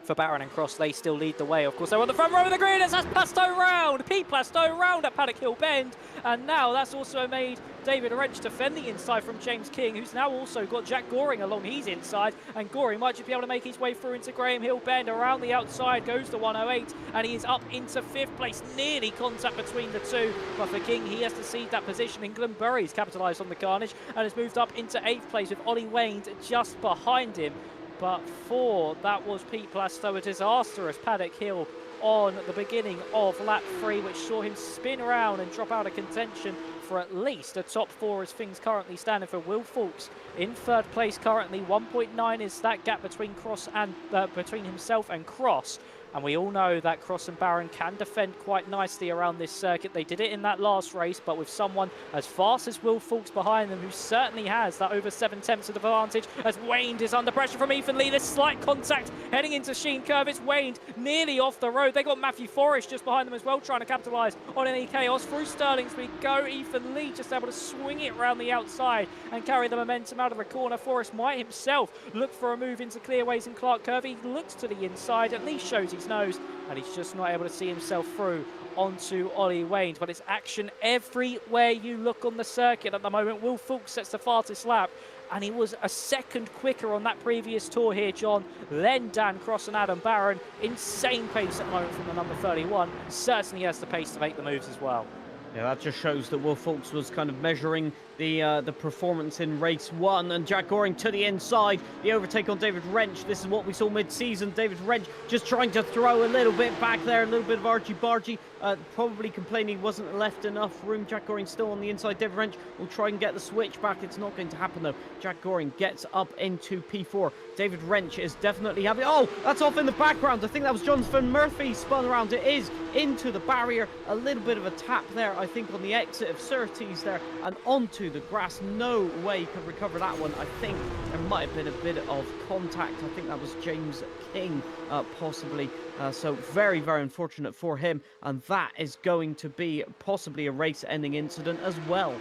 for Barron and Cross, they still lead the way. Of course, they're on the front row of the green. It's Plastow round, Pete Plastow round at Paddock Hill Bend. And now that's also made David Wrench defend the inside from James King, who's now also got Jack Goring along his inside. And Goring might just be able to make his way through into Graham Hill Bend. Around the outside goes the 108, and he is up into 5th place. Nearly contact between the two. But for King, he has to cede that position. And Glenbury's capitalised on the carnage and has moved up into 8th place with Ollie Wayne just behind him. But that was Pete Plastow, a disastrous Paddock Hill on the beginning of lap 3, which saw him spin around and drop out of contention for at least a top 4 as things currently standing for Will Fulks in 3rd place currently. 1.9 is that gap between Cross and between himself and Cross. And we all know that Cross and Barron can defend quite nicely around this circuit. They did it in that last race, but with someone as fast as Will Fulks behind them, who certainly has that over 7 tenths of advantage, as Wayne is under pressure from Ethan Lee. There's slight contact heading into Sheen Curve. It's Wayne nearly off the road. They got Matthew Forrest just behind them as well, trying to capitalise on any chaos. Through Sterling's we go. Ethan Lee just able to swing it around the outside and carry the momentum out of the corner. Forrest might himself look for a move into Clearways and Clark Curve. He looks to the inside, at least shows his nose, and he's just not able to see himself through onto Ollie Wayne. But it's action everywhere you look on the circuit at the moment. Will Fulks sets the fastest lap, and he was a second quicker on that previous tour here, John. Then Dan Cross and Adam Barron. Insane pace at the moment from the number 31. Certainly has the pace to make the moves as well. Yeah, that just shows that Will Fulks was kind of measuring the performance in race 1, and Jack Goring to the inside, the overtake on David Wrench. This is what we saw mid-season. David Wrench just trying to throw a little bit back there, a little bit of argy-bargy, probably complaining he wasn't left enough room. Jack Goring still on the inside. David Wrench will try and get the switch back. It's not going to happen though. Jack Goring gets up into P4. David Wrench is definitely having, oh, that's off in the background. I think that was Jonathan Murphy spun around. It is into the barrier. A little bit of a tap there, I think, on the exit of Surtees there, and onto the grass. No way he could recover that one. I think there might have been a bit of contact. I think that was James King, possibly. So very, very unfortunate for him, and that is going to be possibly a race-ending incident as well.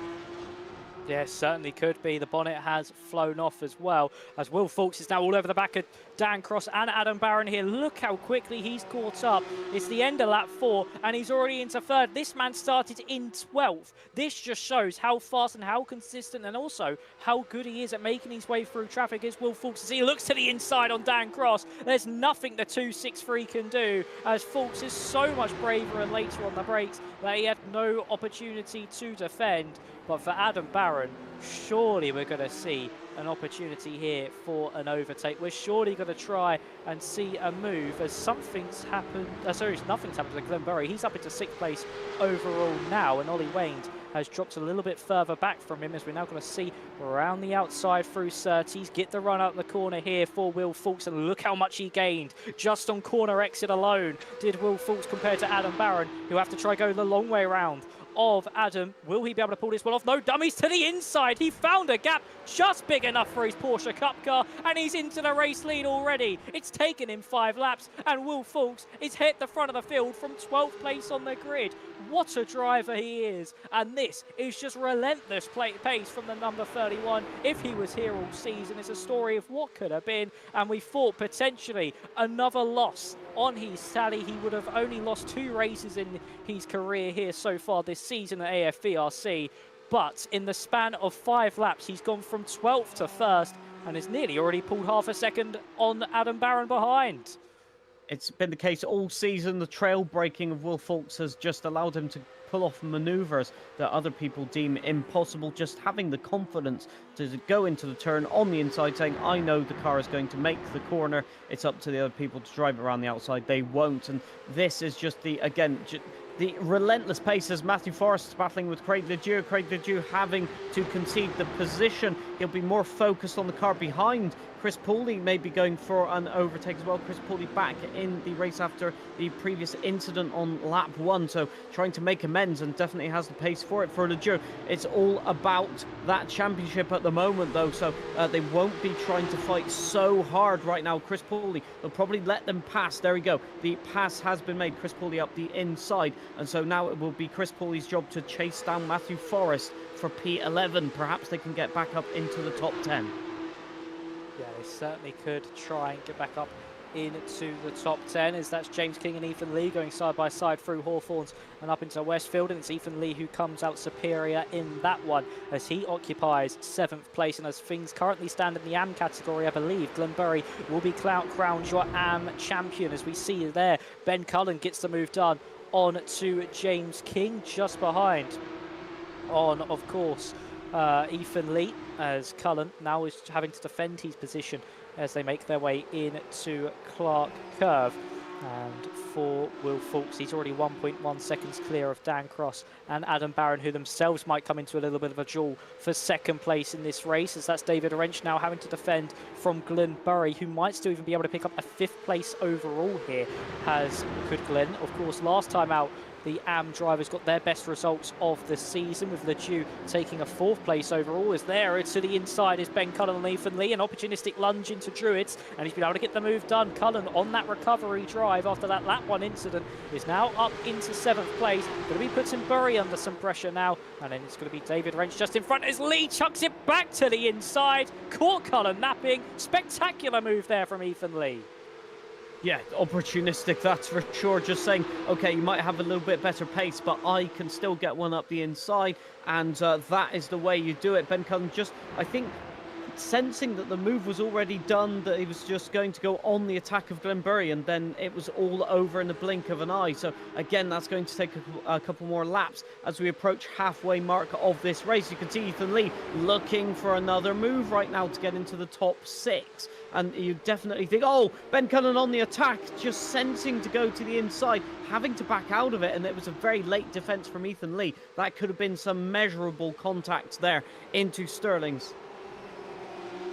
Yeah, certainly could be. The bonnet has flown off as well, as Will Fulks is now all over the back of Dan Cross and Adam Barron here. Look how quickly he's caught up. It's the end of lap 4, and he's already into 3rd. This man started in 12th. This just shows how fast and how consistent, and also how good he is at making his way through traffic. Is Will Fulks as he looks to the inside on Dan Cross. There's nothing the 263 can do, as Fulks is so much braver and later on the brakes that he had no opportunity to defend. But for Adam Barron, surely we're going to see an opportunity here for an overtake. We're surely going to try and see a move, as something's happened. Nothing's happened to Glenbury. He's up into 6th place overall now, and Ollie Wayne has dropped a little bit further back from him, as we're now going to see around the outside through Surtees. Get the run out the corner here for Will Fulks, and look how much he gained just on corner exit alone. Did Will Fulks compared to Adam Barron, who have to try go the long way around of Adam. Will he be able to pull this one off? No, dummies to the inside. He found a gap just big enough for his Porsche Cup car, and he's into the race lead already. It's taken him 5 laps, and Will Fulks is hit the front of the field from 12th place on the grid. What a driver he is, and this is just relentless pace from the number 31. If he was here all season, it's a story of what could have been, and we thought potentially another loss on his tally. He would have only lost 2 races in his career here so far this season at AFVRC, but in the span of 5 laps, he's gone from 12th to 1st and has nearly already pulled half a second on Adam Barron behind. It's been the case all season. The trail braking of Will Fulks has just allowed him to pull off maneuvers that other people deem impossible. Just having the confidence to go into the turn on the inside, saying, I know the car is going to make the corner. It's up to the other people to drive around the outside. They won't. And this is just the, again, the relentless pace as Matthew Forrest is battling with Craig Ledoux. Craig Ledoux having to concede the position. He'll be more focused on the car behind. Chris Pooley may be going for an overtake as well. Chris Pooley back in the race after the previous incident on lap 1, so trying to make amends, and definitely has the pace for it for Ledoux. It's all about that championship at the moment, though, so they won't be trying to fight so hard right now. Chris Pooley, they'll probably let them pass. There we go. The pass has been made. Chris Pooley up the inside, and so now it will be Chris Pooley's job to chase down Matthew Forrest for P11. Perhaps they can get back up into the top 10. Yeah, they certainly could try and get back up into the top 10, as that's James King and Ethan Lee going side by side through Hawthorns and up into Westfield, and it's Ethan Lee who comes out superior in that one as he occupies 7th place. And as things currently stand in the AM category, I believe Glenbury will be crowned your AM champion. As we see there, Ben Cullen gets the move done on to James King, just behind on, of course, Ethan Lee, as Cullen now is having to defend his position as they make their way into Clark Curve. And for Will Fulks, he's already 1.1 seconds clear of Dan Cross and Adam Barron, who themselves might come into a little bit of a duel for 2nd place in this race, as that's David Wrench now having to defend from Glenbury, who might still even be able to pick up a 5th place overall here, as could Glenn. Of course, last time out, the AM drivers got their best results of the season, with Ledoux taking a 4th place overall. As there, to the inside is Ben Cullen and Ethan Lee, an opportunistic lunge into Druids, and he's been able to get the move done. Cullen on that recovery drive after that lap 1 incident is now up into 7th place. Going to be putting Bury under some pressure now, and then it's going to be David Wrench just in front as Lee chucks it back to the inside. Caught Cullen napping. Spectacular move there from Ethan Lee. Yeah, opportunistic, that's for sure. Just saying, okay, you might have a little bit better pace, but I can still get one up the inside, and that is the way you do it. Ben Cullen just, I think, sensing that the move was already done, that he was just going to go on the attack of Glenbury, and then it was all over in the blink of an eye. So again, that's going to take a couple more laps as we approach halfway mark of this race. You can see Ethan Lee looking for another move right now to get into the top 6. And you definitely think, oh, Ben Cullen on the attack, just sensing to go to the inside, having to back out of it, and it was a very late defence from Ethan Lee. That could have been some measurable contact there into Sterling's.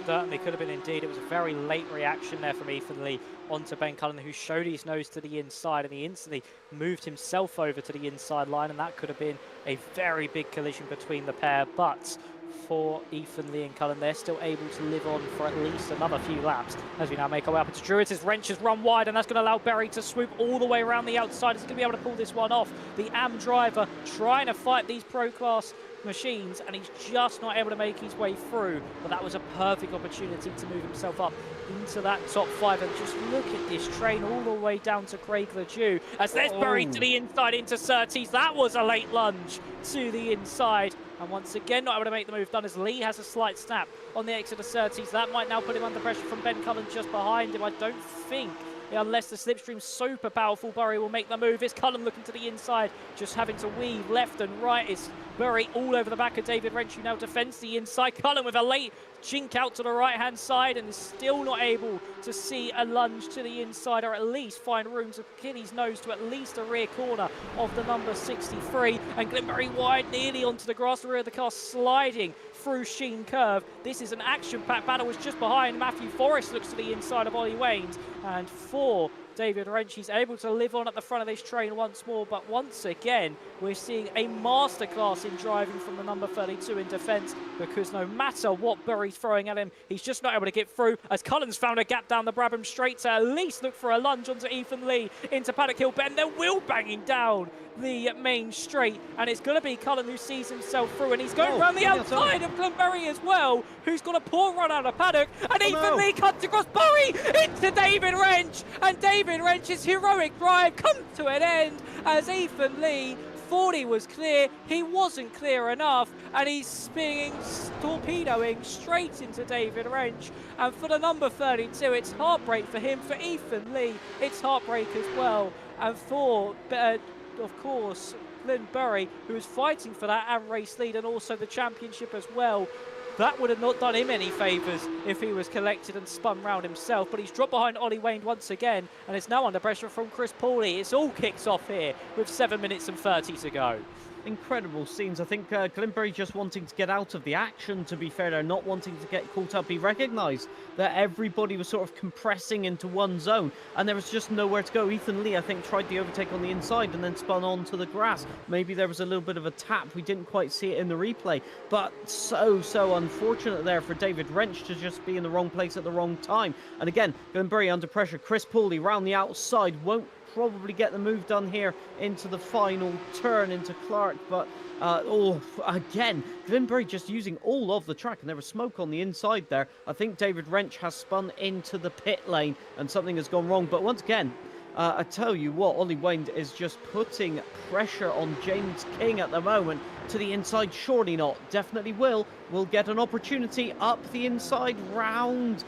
Certainly could have been indeed. It was a very late reaction there from Ethan Lee onto Ben Cullen, who showed his nose to the inside, and he instantly moved himself over to the inside line, and that could have been a very big collision between the pair. But for Ethan Lee and Cullen, they're still able to live on for at least another few laps as we now make our way up into Druids. His Wrench has run wide, and that's going to allow Berry to swoop all the way around the outside. He's going to be able to pull this one off. The AM driver trying to fight these pro class machines, and he's just not able to make his way through, but that was a perfect opportunity to move himself up into that top 5. And just look at this train all the way down to Craig Ledoux as there's buried to the inside into Surtees. That was a late lunge to the inside, and once again not able to make the move done as Lee has a slight snap on the exit of Surtees. That might now put him under pressure from Ben Cullen just behind him. I don't think unless the slipstream's super powerful, Bury will make the move. It's Cullen looking to the inside, just having to weave left and right. It's Bury all over the back of David Wrench, who now defends the inside. Cullen with a late jink out to the right-hand side and is still not able to see a lunge to the inside, or at least find room to pin his nose to at least the rear corner of the number 63. And Glenberry wide, nearly onto the grass, the rear of the car sliding through Sheen Curve. This is an action-packed battle. Was just behind. Matthew Forrest looks to the inside of Ollie Waynes, and for David Wrench, he's able to live on at the front of this train once more, but once again we're seeing a masterclass in driving from the number 32 in defence, because no matter what Bury's throwing at him, he's just not able to get through, as Cullen's found a gap down the Brabham straight to at least look for a lunge onto Ethan Lee into Paddock Hill Bend. They're wheel banging down the main straight, and it's going to be Cullen who sees himself through, and he's going around the outside of Glenberry as well, who's got a poor run out of Paddock, and Ethan Lee cuts across Bury into David Wrench, and David Wrench's heroic drive comes to an end as Ethan Lee thought he was clear, he wasn't clear enough, and he's spinning, torpedoing straight into David Wrench. And for the number 32, it's heartbreak for him. For Ethan Lee, it's heartbreak as well, and for of course Glenn Bury, who is fighting for that and race lead and also the championship as well. That would have not done him any favours if he was collected and spun round himself, but he's dropped behind Ollie Wayne once again and is now under pressure from Chris Pauly. It's all kicks off here with 7 minutes and 30 to go. Incredible scenes. I think Glenberry just wanting to get out of the action, to be fair. They're not wanting to get caught up. He recognised that everybody was sort of compressing into one zone and there was just nowhere to go. Ethan Lee, I think, tried the overtake on the inside and then spun onto the grass. Maybe there was a little bit of a tap. We didn't quite see it in the replay, but so unfortunate there for David Wrench to just be in the wrong place at the wrong time. And again, Glenberry under pressure. Chris Pauly round the outside, won't probably get the move done here into the final turn into Clark, but again, Glenberry just using all of the track, and there was smoke on the inside there. I think David Wrench has spun into the pit lane and something has gone wrong, but once again, I tell you what, Ollie Wayne is just putting pressure on James King at the moment to the inside. Surely not, definitely will get an opportunity up the inside round.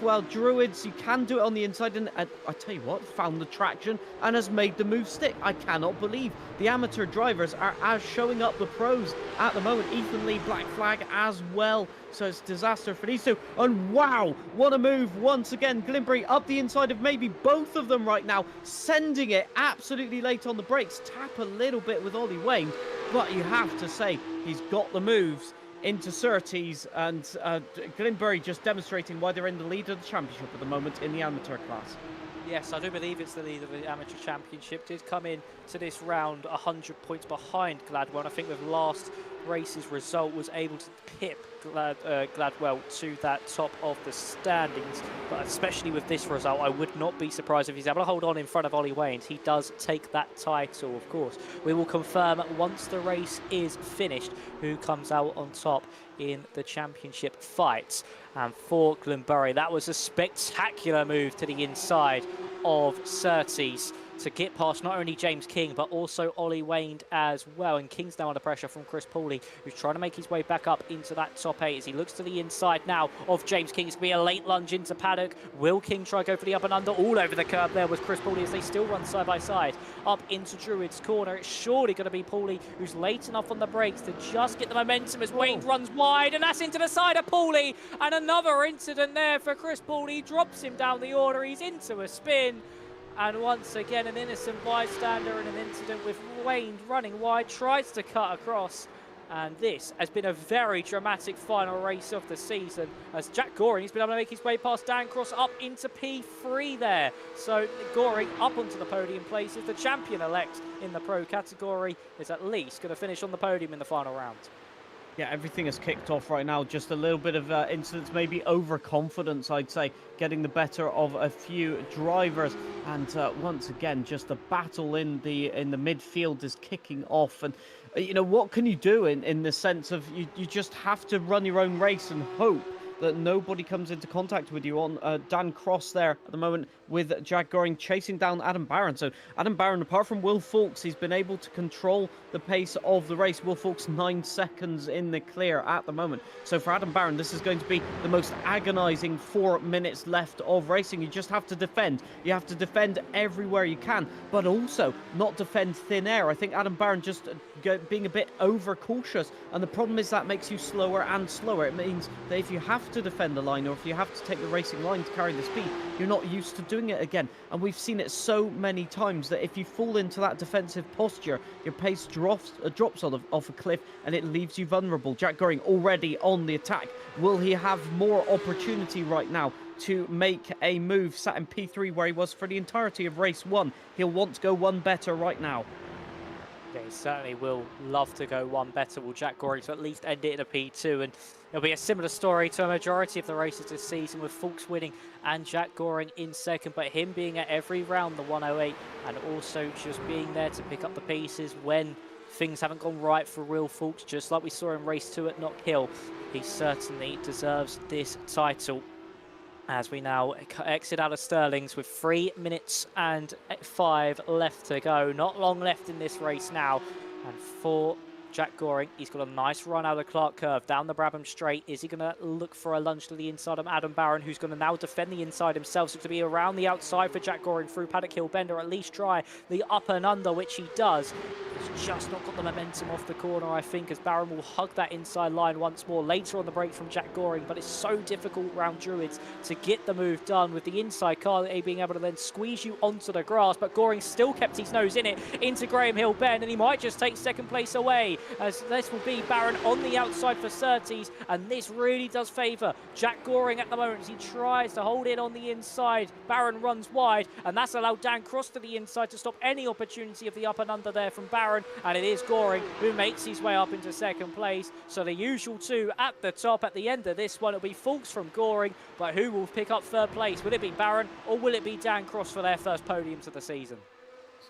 Well, Druids, you can do it on the inside, and I tell you what, found the traction and has made the move stick. I cannot believe the amateur drivers are as showing up the pros at the moment. Ethan Lee, black flag as well, so it's disaster for these two. And wow, what a move once again. Glenberry up the inside of maybe both of them right now, sending it absolutely late on the brakes. Tap a little bit with Ollie Wayne, but you have to say he's got the moves into Surtees, and Glenberry just demonstrating why they're in the lead of the championship at the moment in the amateur class. Yes, I do believe it's the lead of the amateur championship. Did come in to this round 100 points behind Gladwell, and I think with last race's result was able to pip Gladwell to that top of the standings. But especially with this result, I would not be surprised if he's able to hold on in front of Ollie Waynes. He does take that title, of course. We will confirm once the race is finished who comes out on top in the championship fights. And for Glenberry, that was a spectacular move to the inside of Surtees to get past not only James King, but also Ollie Wayne as well. And King's now under pressure from Chris Pauly, who's trying to make his way back up into that top 8 as he looks to the inside now of James King. It's going to be a late lunge into Paddock. Will King try to go for the up and under? All over the curb there with Chris Pauly as they still run side by side up into Druid's corner. It's surely going to be Pauly who's late enough on the brakes to just get the momentum as Wayne runs wide, and that's into the side of Pauly. And another incident there for Chris Pauly. Drops him down the order. He's into a spin. And once again, an innocent bystander in an incident with Wayne running wide, tries to cut across. And this has been a very dramatic final race of the season, as Jack Goring has been able to make his way past Dan Cross up into P3 there. So Goring up onto the podium places. The champion-elect in the pro category is at least going to finish on the podium in the final round. Yeah, everything is kicked off right now. Just a little bit of incidents, maybe overconfidence, I'd say, getting the better of a few drivers. And once again, just the battle in the midfield is kicking off. And you know, what can you do in the sense of you just have to run your own race and hope that nobody comes into contact with you on. Dan Cross there at the moment with Jack Goring chasing down Adam Barron. So Adam Barron, apart from Will Fawkes, he's been able to control the pace of the race. Will Fawkes 9 seconds in the clear at the moment. So for Adam Barron, this is going to be the most agonizing 4 minutes left of racing. You just have to defend. You have to defend everywhere you can, but also not defend thin air. I think Adam Barron just being a bit overcautious, and the problem is that makes you slower and slower. It means that if you have to defend the line, or if you have to take the racing line to carry the speed, you're not used to doing it again. And we've seen it so many times that if you fall into that defensive posture, your pace drops off a cliff, and it leaves you vulnerable. Jack Goring already on the attack. Will he have more opportunity right now to make a move? Sat in P3 where he was for the entirety of race 1. He'll want to go one better right now. Yeah, he certainly will love to go one better. Will Jack Goring to at least end it in a P2, and it'll be a similar story to a majority of the races this season, with Fawkes winning and Jack Goring in second, but him being at every round the 108 and also just being there to pick up the pieces when things haven't gone right for Will Fawkes, just like we saw in race 2 at Knock Hill. He certainly deserves this title. As we now exit out of Stirling's with 3 minutes and 5 left to go. Not long left in this race now. And for Jack Goring, he's got a nice run out of Clark Curve down the Brabham Straight. Is he going to look for a lunge to the inside of Adam Barron, who's going to now defend the inside himself? So to be around the outside for Jack Goring through Paddock Hill Bend, or at least try the up and under, which he does. He's just not got the momentum off the corner, I think, as Barron will hug that inside line once more later on the break from Jack Goring. But it's so difficult around Druids to get the move done with the inside car being able to then squeeze you onto the grass. But Goring still kept his nose in it into Graham Hill Bend, and he might just take second place away, as this will be Barron on the outside for Surtees, and this really does favour Jack Goring at the moment as he tries to hold it on the inside. Barron runs wide, and that's allowed Dan Cross to the inside to stop any opportunity of the up and under there from Barron, and it is Goring who makes his way up into second place. So the usual two at the top at the end of this one. It'll be Fawkes from Goring, but who will pick up third place? Will it be Barron, or will it be Dan Cross for their first podiums of the season?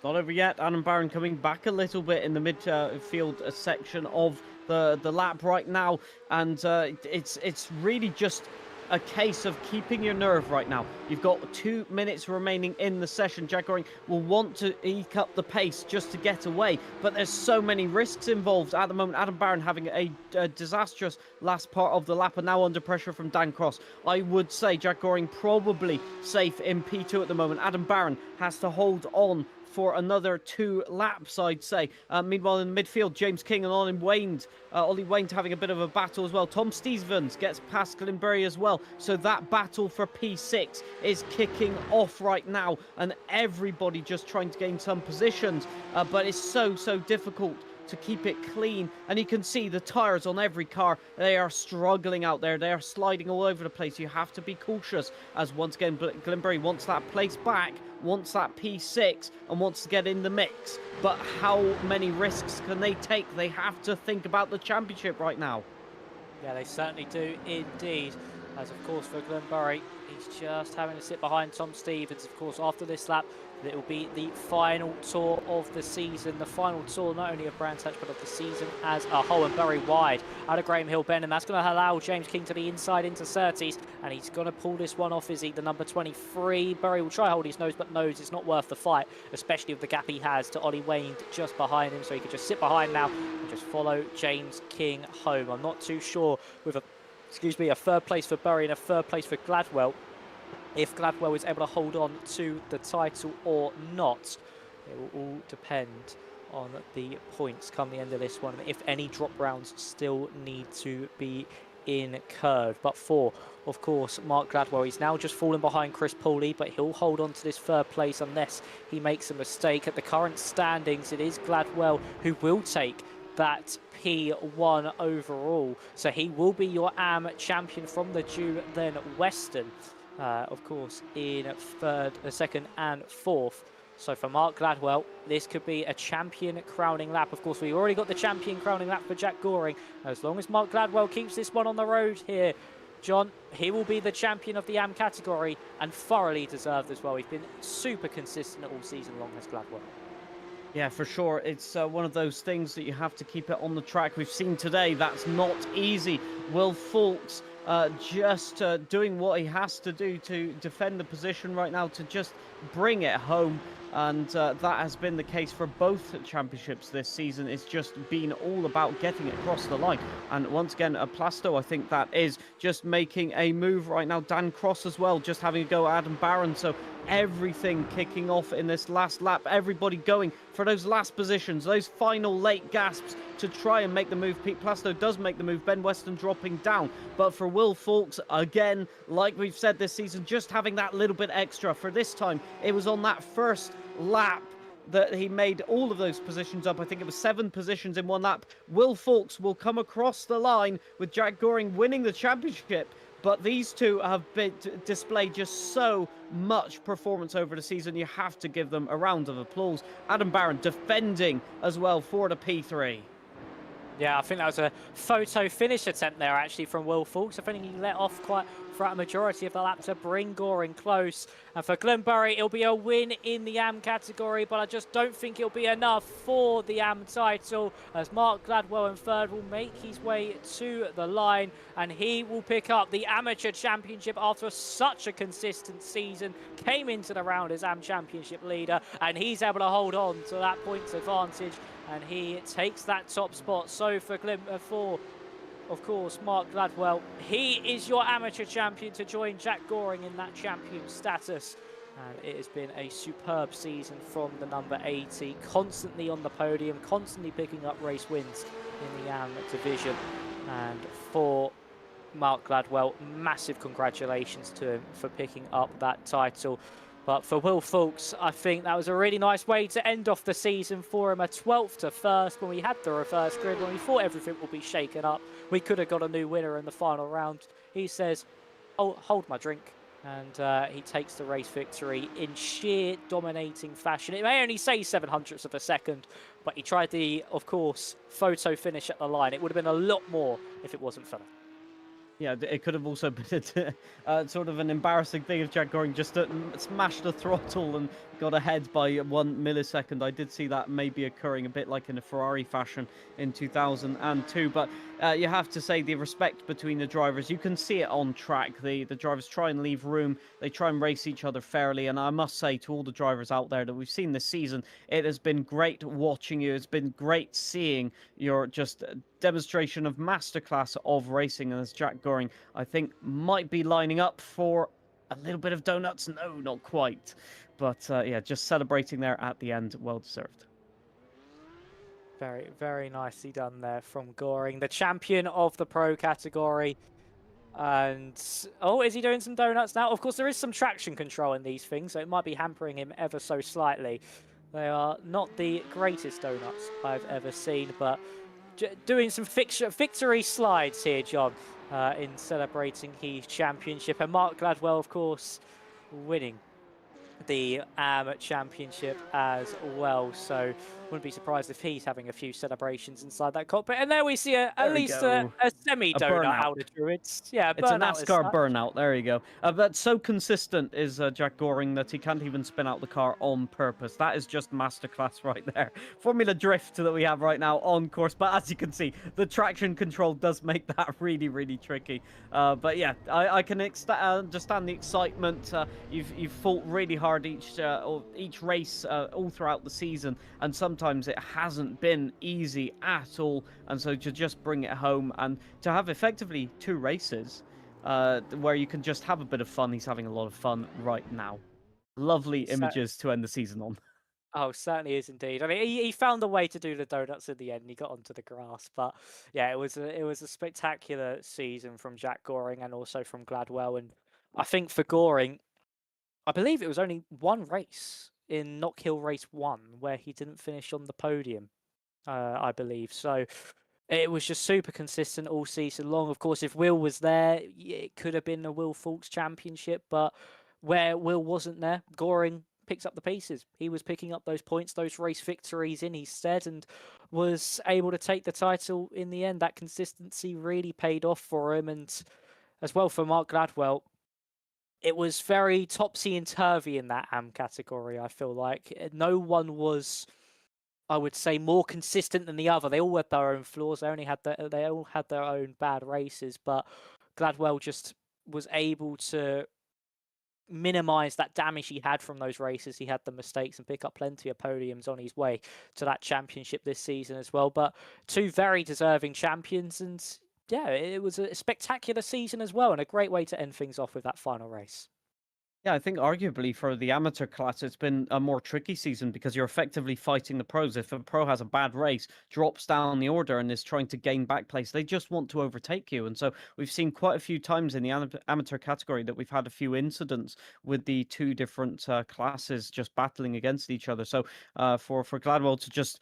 Not over yet. Adam Barron coming back a little bit in the midfield section of the lap right now, and it's really just a case of keeping your nerve right now. You've got 2 minutes remaining in the session. Jack Goring will want to eke up the pace just to get away, but there's so many risks involved at the moment. Adam Barron having a disastrous last part of the lap, and now under pressure from Dan Cross. I would say Jack Goring probably safe in P2 at the moment. Adam Barron has to hold on for another 2 laps, I'd say. Meanwhile, in the midfield, James King and Ollie Wained having a bit of a battle as well. Tom Stevens gets past Glenberry as well. So that battle for P6 is kicking off right now, and everybody just trying to gain some positions. But it's so difficult to keep it clean, and you can see the tires on every car. They are struggling out there. They are sliding all over the place. You have to be cautious, as once again Glenberry wants that place back, wants that P6, and wants to get in the mix. But how many risks can they take? They have to think about the championship right now. Yeah, they certainly do indeed. As of course for Glenberry, he's just having to sit behind Tom Stevens. Of course, after this lap, it will be the final tour of the season. The final tour not only of Brands Hatch, but of the season as a whole. And very wide out of Graham Hill Bend, and that's going to allow James King to the inside into Surtees, and he's going to pull this one off. Is he the number 23? Berry will try hold his nose, but knows it's not worth the fight, especially with the gap he has to Ollie Wained just behind him. So he could just sit behind now and just follow James King home. I'm not too sure with a third place for Berry and a third place for Gladwell, if Gladwell is able to hold on to the title or not. It will all depend on the points come the end of this one, if any drop rounds still need to be incurred. But for, of course, Mark Gladwell, he's now just fallen behind Chris Pooley, but he'll hold on to this third place unless he makes a mistake. At the current standings, it is Gladwell who will take that P1 overall, so he will be your AM champion from the Dew then Western, of course, in second and fourth. So for Mark Gladwell, this could be a champion crowning lap. Of course, we already got the champion crowning lap for Jack Goring. As long as Mark Gladwell keeps this one on the road here, John, he will be the champion of the AM category, and thoroughly deserved as well. He's been super consistent all season long as Gladwell. Yeah, for sure. It's one of those things that you have to keep it on the track. We've seen today that's not easy. Will Fawkes just doing what he has to do to defend the position right now, to just bring it home. And that has been the case for both championships this season. It's just been all about getting it across the line. And once again, Plasto, I think that is just making a move right now. Dan Cross as well, just having a go at Adam Barron. So everything kicking off in this last lap. Everybody going for those last positions, those final late gasps to try and make the move. Pete Plasto does make the move. Ben Weston dropping down. But for Will Fawkes, again, like we've said this season, just having that little bit extra. For this time, it was on that first lap that he made all of those positions up. I think it was 7 positions in one lap. Will Fawkes will come across the line with Jack Goring winning the championship. But these two have been displayed just so much performance over the season. You have to give them a round of applause. Adam Barron defending as well for the P3. Yeah, I think that was a photo finish attempt there, actually, from Will Fawkes. I think he let off quite throughout a majority of the lap to bring Goring close. And for Glenbury, it'll be a win in the AM category, but I just don't think it'll be enough for the AM title, as Mark Gladwell in third will make his way to the line, and he will pick up the Amateur Championship after such a consistent season. Came into the round as AM Championship leader, and he's able to hold on to that points advantage, and he takes that top spot. So for of course, Mark Gladwell, he is your amateur champion to join Jack Goring in that champion status. And it has been a superb season from the number 80, constantly on the podium, constantly picking up race wins in the AM division. And for Mark Gladwell, massive congratulations to him for picking up that title. But for Will Fawkes, I think that was a really nice way to end off the season for him. A 12th to first when we had the reverse grid, when we thought everything would be shaken up. We could have got a new winner in the final round. He says, "Oh, hold my drink." And he takes the race victory in sheer dominating fashion. It may only say 700ths of a second, but he tried the, of course, photo finish at the line. It would have been a lot more if it wasn't for that. Yeah, it could have also been sort of an embarrassing thing if Jack Goring just smashed the throttle and got ahead by 1 millisecond. I did see that maybe occurring a bit like in a Ferrari fashion in 2002. But you have to say the respect between the drivers, you can see it on track. The drivers try and leave room. They try and race each other fairly. And I must say to all the drivers out there that we've seen this season, it has been great watching you. It's been great seeing your just demonstration of masterclass of racing. And as Jack Goring, I think, might be lining up for a little bit of donuts. No, not quite. But yeah, just celebrating there at the end. Well deserved. Very, very nicely done there from Goring, the champion of the pro category. And, oh, is he doing some donuts now? Of course, there is some traction control in these things, so it might be hampering him ever so slightly. They are not the greatest donuts I've ever seen, but doing some victory slides here, John, in celebrating his championship. And Mark Gladwell, of course, winning the AM Championship as well. So wouldn't be surprised if he's having a few celebrations inside that cockpit. And there we see at least a semi-donut out of Druids. Yeah, it's a NASCAR burnout. There you go. But so consistent is Jack Goring that he can't even spin out the car on purpose. That is just masterclass right there. Formula drift that we have right now on course. But as you can see, the traction control does make that really, really tricky. But yeah, I can understand the excitement. You've fought really hard each race all throughout the season, and sometimes it hasn't been easy at all. And so to just bring it home and to have effectively 2 races where you can just have a bit of fun. He's having a lot of fun right now. Lovely images to end the season on. Oh, certainly is indeed. I mean, he found a way to do the donuts in the end. He got onto the grass, but yeah, it was a spectacular season from Jack Goring and also from Gladwell. And I think for Goring, I believe it was only one race in Knockhill Race 1 where he didn't finish on the podium, I believe. So it was just super consistent all season long. Of course, if Will was there, it could have been a Will Fawkes championship, but where Will wasn't there, Goring picks up the pieces. He was picking up those points, those race victories in his stead, and was able to take the title in the end. That consistency really paid off for him, and as well for Mark Gladwell. It was very topsy-turvy in that AM category, I feel like. No one was, I would say, more consistent than the other. They all had their own flaws. They all had their own bad races. But Gladwell just was able to minimize that damage he had from those races. He had the mistakes and pick up plenty of podiums on his way to that championship this season as well. But two very deserving champions, and yeah, it was a spectacular season as well, and a great way to end things off with that final race. Yeah, I think arguably for the amateur class, it's been a more tricky season because you're effectively fighting the pros. If a pro has a bad race, drops down the order, and is trying to gain back place, they just want to overtake you. And so we've seen quite a few times in the amateur category that we've had a few incidents with the two different classes just battling against each other. So for Gladwell to just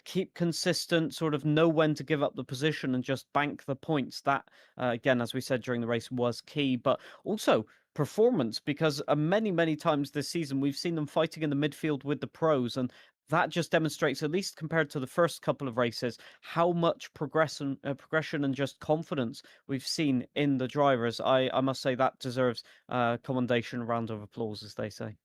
keep consistent, sort of know when to give up the position and just bank the points, that, again, as we said during the race, was key. But also performance, because many times this season we've seen them fighting in the midfield with the pros, and that just demonstrates, at least compared to the first couple of races, how much progression and just confidence we've seen in the drivers. I must say that deserves commendation, a round of applause, as they say.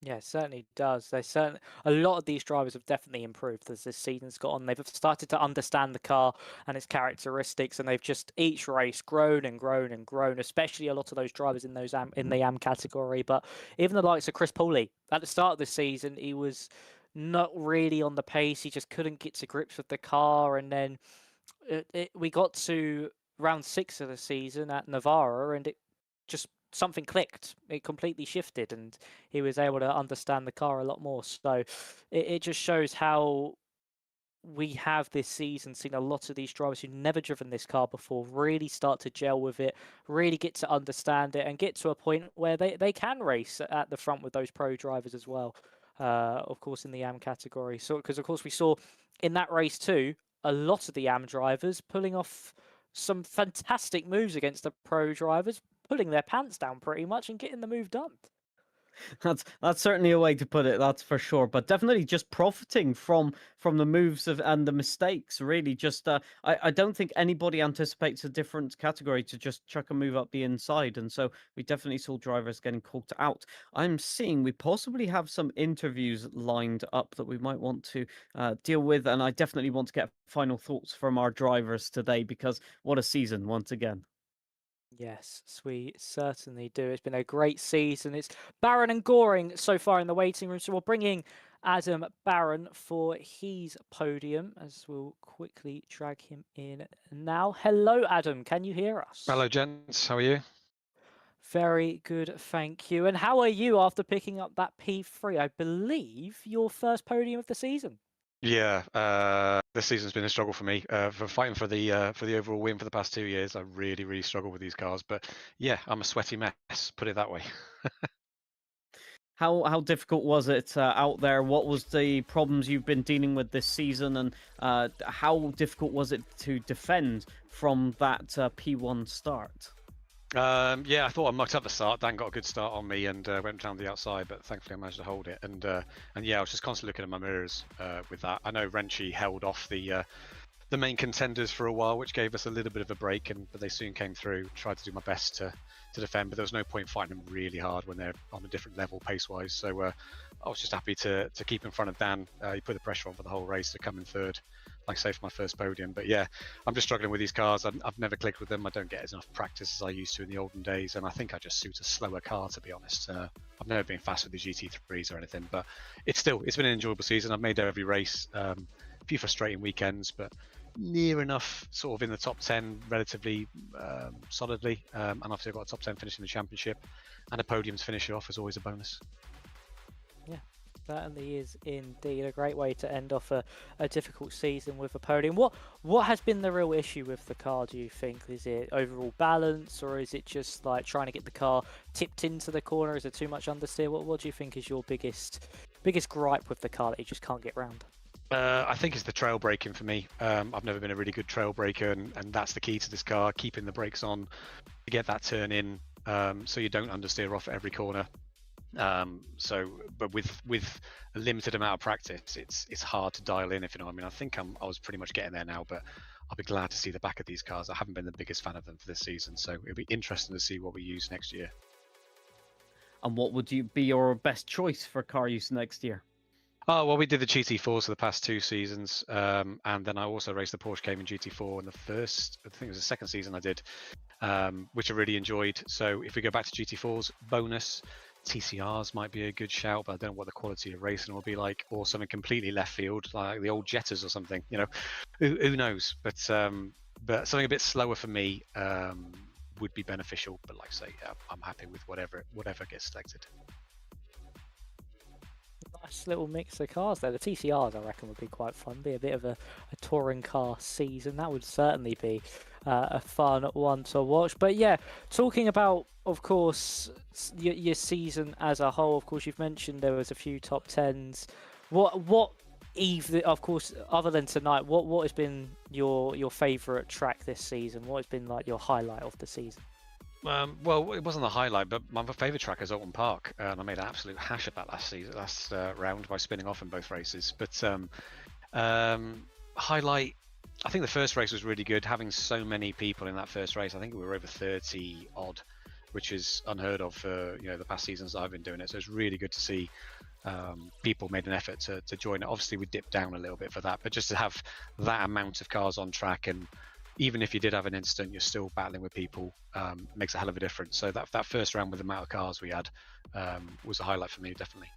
Yeah, it certainly does. A lot of these drivers have definitely improved as this season's got on. They've started to understand the car and its characteristics, and they've just each race grown and grown and grown. Especially a lot of those drivers in the AM category. But even the likes of Chris Pauley at the start of the season, he was not really on the pace. He just couldn't get to grips with the car, and then we got to round 6 of the season at Navarra, and it just something clicked. It completely shifted, and he was able to understand the car a lot more. So it just shows how we have this season seen a lot of these drivers who've never driven this car before really start to gel with it, really get to understand it, and get to a point where they can race at the front with those pro drivers as well. Of course, in the AM category. So, because of course we saw in that race too, a lot of the AM drivers pulling off some fantastic moves against the pro drivers, pulling their pants down pretty much and getting the move done. That's certainly a way to put it, that's for sure. But definitely just profiting from the moves and the mistakes, really. Just I don't think anybody anticipates a different category to just chuck a move up the inside, and so we definitely saw drivers getting caught out. I'm seeing we possibly have some interviews lined up that we might want to deal with, and I definitely want to get final thoughts from our drivers today, because what a season once again. Yes, we certainly do. It's been a great season. It's Barron and Goring so far in the waiting room. So we'll bring in Adam Barron for his podium, as we'll quickly drag him in now. Hello, Adam. Can you hear us? Hello, gents. How are you? Very good, thank you. And how are you after picking up that P3? I believe your first podium of the season. Yeah, this season's been a struggle for me. For fighting for the overall win for the past 2 years, I really struggled with these cars. But yeah, I'm a sweaty mess. Put it that way. How difficult was it out there? What was the problems you've been dealing with this season, and how difficult was it to defend from that P1 start? Yeah, I thought I mucked up the start. Dan got a good start on me and went down the outside, but thankfully I managed to hold it. And yeah, I was just constantly looking at my mirrors with that. I know Renchi held off the main contenders for a while, which gave us a little bit of a break, but they soon came through. Tried to do my best to defend, but there was no point fighting them really hard when they're on a different level pace-wise. So I was just happy to keep in front of Dan. He put the pressure on for the whole race to come in third, like I say, for my first podium. But yeah, I'm just struggling with these cars. I've never clicked with them. I don't get as enough practice as I used to in the olden days, and I think I just suit a slower car, to be honest. I've never been fast with the GT3s or anything, but it's been an enjoyable season. I've made every race. A few frustrating weekends, but near enough sort of in the top 10 relatively solidly, and obviously I've got a top 10 finish in the championship, and a podium to finish it off is always a bonus. Yeah, certainly is indeed a great way to end off a difficult season with a podium. What has been the real issue with the car, do you think? Is it overall balance, or is it just like trying to get the car tipped into the corner? Is it too much understeer? What do you think is your biggest gripe with the car that you just can't get round? I think it's the trail braking for me. I've never been a really good trail breaker, and that's the key to this car, keeping the brakes on to get that turn in, so you don't understeer off at every corner. But with a limited amount of practice, it's hard to dial in, if you know what I mean. I think I was pretty much getting there now, but I'll be glad to see the back of these cars. I haven't been the biggest fan of them for this season, so it'll be interesting to see what we use next year. And what would be your best choice for car use next year? Oh, well, we did the GT4s for the past 2 seasons, and then I also raced the Porsche Cayman GT4 in I think it was the second season I did. which I really enjoyed. So if we go back to GT4's bonus, TCRs might be a good shout, but I don't know what the quality of racing will be like, or something completely left field, like the old Jetters or something. Who knows? But something a bit slower for me would be beneficial. But like I say, I'm happy with whatever gets selected. Nice little mix of cars there. The TCRs, I reckon, would be quite fun. Be a bit of a touring car season. That would certainly be a fun one to watch. But yeah, talking about, of course, your season as a whole. Of course, you've mentioned there was a few top tens. What of course, other than tonight, what has been your favourite track this season? What has been like your highlight of the season? Well, it wasn't the highlight, but my favourite track is Alton Park, and I made an absolute hash of that last round by spinning off in both races. But highlight, I think the first race was really good. Having so many people in that first race, I think we were over 30 odd, which is unheard of for the past seasons that I've been doing it. So it's really good to see people made an effort to join it. Obviously, we dipped down a little bit for that, but just to have that amount of cars on track, and even if you did have an incident, you're still battling with people, makes a hell of a difference. So that first round with the amount of cars we had was a highlight for me, definitely.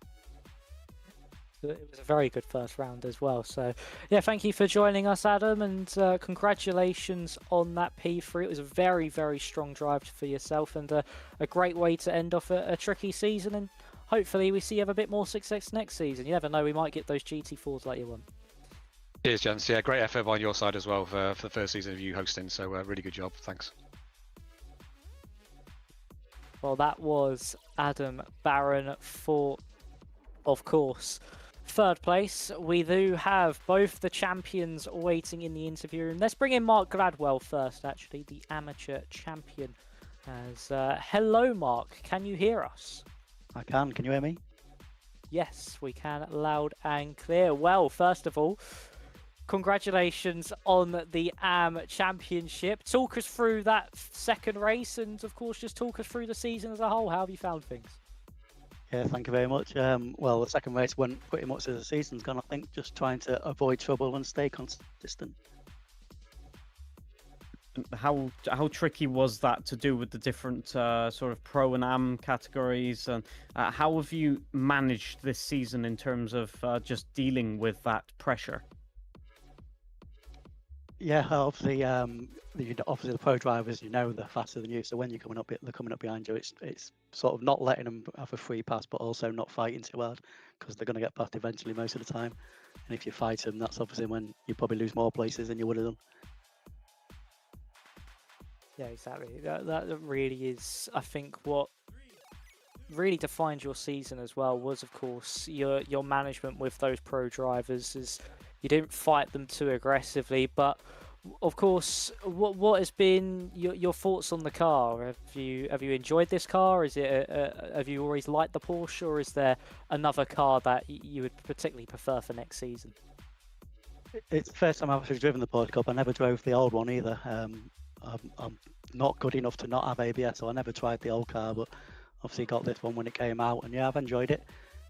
It was a very good first round as well. So yeah, thank you for joining us, Adam, and congratulations on that P3. It was a very, very strong drive for yourself, and a great way to end off a tricky season. And hopefully we see you have a bit more success next season. You never know, we might get those GT4s like you want. Cheers, gents. Yeah, great effort on your side as well for the first season of you hosting. So really good job. Thanks. Well, that was Adam Barron for, of course, third place. We do have both the champions waiting in the interview room. Let's bring in Mark Gladwell first, actually, the amateur champion. Hello, Mark. Can you hear us? I can. Can you hear me? Yes, we can, loud and clear. Well, first of all, congratulations on the AM Championship. Talk us through that second race, and of course just talk us through the season as a whole. How have you found things? Yeah, thank you very much. Well, the second race went pretty much as the season's gone, I think, just trying to avoid trouble and stay consistent. How tricky was that to do with the different sort of pro and am categories, and how have you managed this season in terms of just dealing with that pressure? Yeah, obviously, the pro drivers, they're faster than you. So when they're coming up behind you, it's sort of not letting them have a free pass, but also not fighting too hard, because they're going to get past eventually most of the time. And if you fight them, that's obviously when you probably lose more places than you would have done. Yeah, exactly. That really is, I think, what really defined your season as well was, of course, your management with those pro drivers. Is you didn't fight them too aggressively, but of course, what has been your thoughts on the car? Have you enjoyed this car? Is it have you always liked the Porsche, or is there another car that you would particularly prefer for next season? It's the first time I've actually driven the Porsche Cup. I never drove the old one either. I'm not good enough to not have ABS, so I never tried the old car, but obviously got this one when it came out, and yeah, I've enjoyed it.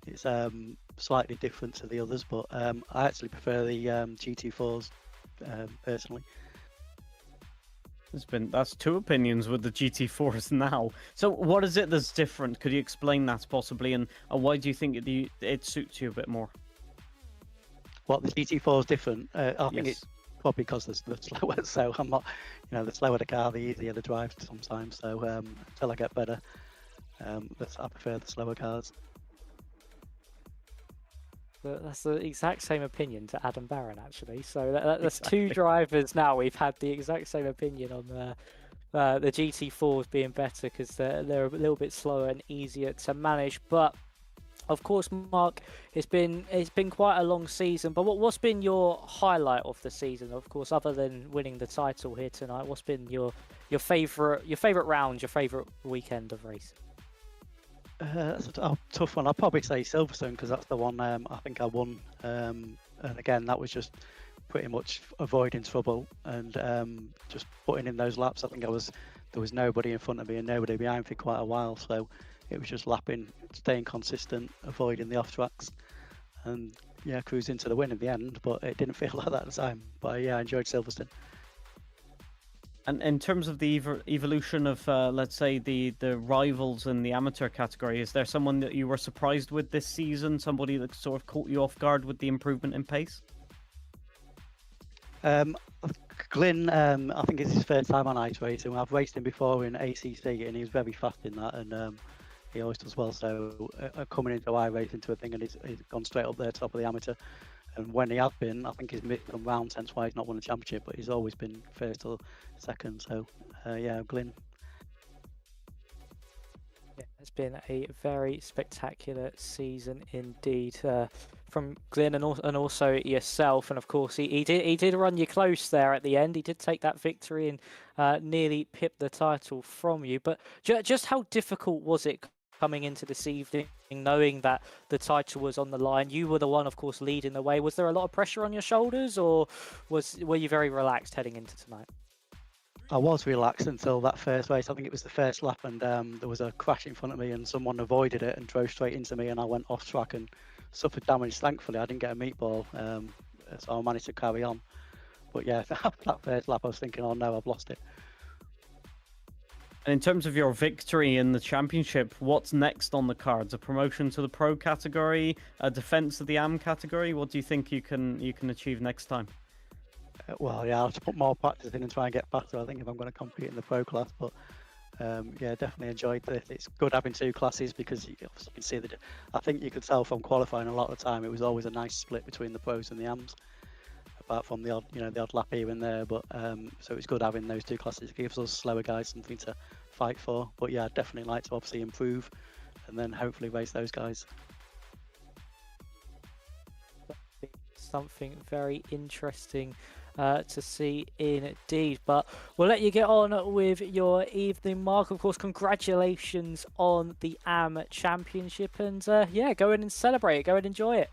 It's slightly different to the others, but I actually prefer the GT4s personally. That's two opinions with the GT4s now. So what is it that's different? Could you explain that possibly, and why do you think it suits you a bit more? What, the GT4 is different? I think Yes. it's probably because they're slower. So I'm not, the slower the car, the easier the drive sometimes. So until I get better, I prefer the slower cars. That's the exact same opinion to Adam Barron, actually. So that's two drivers now. We've had the exact same opinion on the GT4s being better because they're a little bit slower and easier to manage. But of course, Mark, it's been quite a long season. But what's been your highlight of the season? Of course, other than winning the title here tonight, what's been your favorite round, your favorite weekend of racing? That's a tough one. I'll probably say Silverstone, because that's the one I think I won. And again, that was just pretty much avoiding trouble and just putting in those laps. I think there was nobody in front of me and nobody behind for quite a while. So it was just lapping, staying consistent, avoiding the off tracks, and yeah, cruising to the win in the end. But it didn't feel like that at the time. But yeah, I enjoyed Silverstone. And in terms of the evolution of, let's say, the rivals in the amateur category, is there someone that you were surprised with this season? Somebody that sort of caught you off guard with the improvement in pace? Glyn, I think it's his first time on ice racing. I've raced him before in ACC, and he was very fast in that, and he always does well. So coming into iRacing to a thing, and he's gone straight up there, top of the amateur. And when he has been, I think he's missed some rounds, hence why he's not won a championship, but he's always been first or second. So, yeah, Glyn. Yeah, it's been a very spectacular season indeed from Glyn and also yourself. And of course, he did run you close there at the end. He did take that victory and nearly pipped the title from you. But just how difficult was it coming into this evening, knowing that the title was on the line? You were the one, of course, leading the way. Was there a lot of pressure on your shoulders, or were you very relaxed heading into tonight? I was relaxed until that first race. I think it was the first lap, and there was a crash in front of me, and someone avoided it and drove straight into me, and I went off track and suffered damage. Thankfully, I didn't get a meatball, so I managed to carry on. But yeah, that first lap, I was thinking, oh no, I've lost it. And in terms of your victory in the championship, what's next on the cards? A promotion to the pro category, a defense of the AM category? What do you think you can achieve next time? Well, yeah, I'll have to put more practice in and try and get faster, I think, if I'm going to compete in the pro class. But yeah, definitely enjoyed this. It's good having two classes because you obviously can see that. I think you could tell from qualifying a lot of the time, it was always a nice split between the pros and the AMs, apart from the odd, the odd lap here and there. But so it's good having those two classes. It gives us slower guys something to fight for. But yeah, I'd definitely like to obviously improve and then hopefully race those guys. Something very interesting to see indeed. But we'll let you get on with your evening, Mark. Of course, congratulations on the AM Championship, and yeah, go in and celebrate it. Go and enjoy it.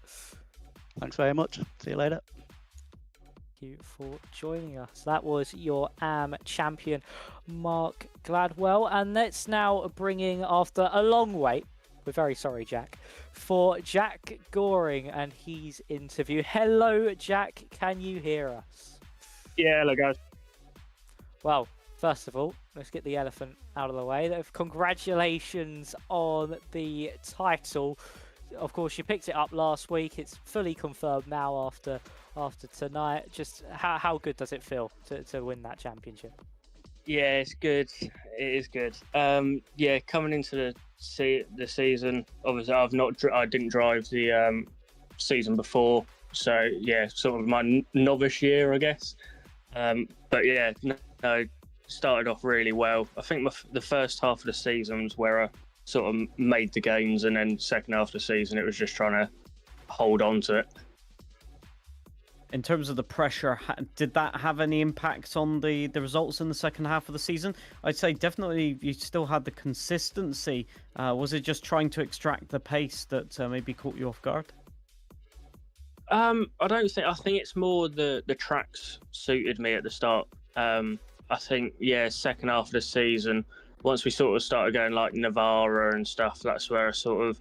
Thanks very much. See you later. Thank you for joining us. That was your AM champion, Mark Gladwell. And let's now bring in, after a long wait, we're very sorry, Jack, for Jack Goring and his interview. Hello, Jack. Can you hear us? Yeah, hello, guys. Well, first of all, let's get the elephant out of the way. Congratulations on the title. Of course, you picked it up last week. It's fully confirmed now after tonight. Just how good does it feel to win that championship? Yeah, it's good. It is good. Yeah, coming into the season, obviously I didn't drive the season before, so yeah, sort of my novice year, I guess. But yeah, no, started off really well. I think the first half of the season was where I sort of made the gains, and then second half of the season it was just trying to hold on to it. In terms of the pressure, did that have any impact on the results in the second half of the season? I'd say definitely you still had the consistency. Was it just trying to extract the pace that maybe caught you off guard? I think it's more the tracks suited me at the start. I think, yeah, second half of the season, once we sort of started going like Navarra and stuff, that's where I sort of,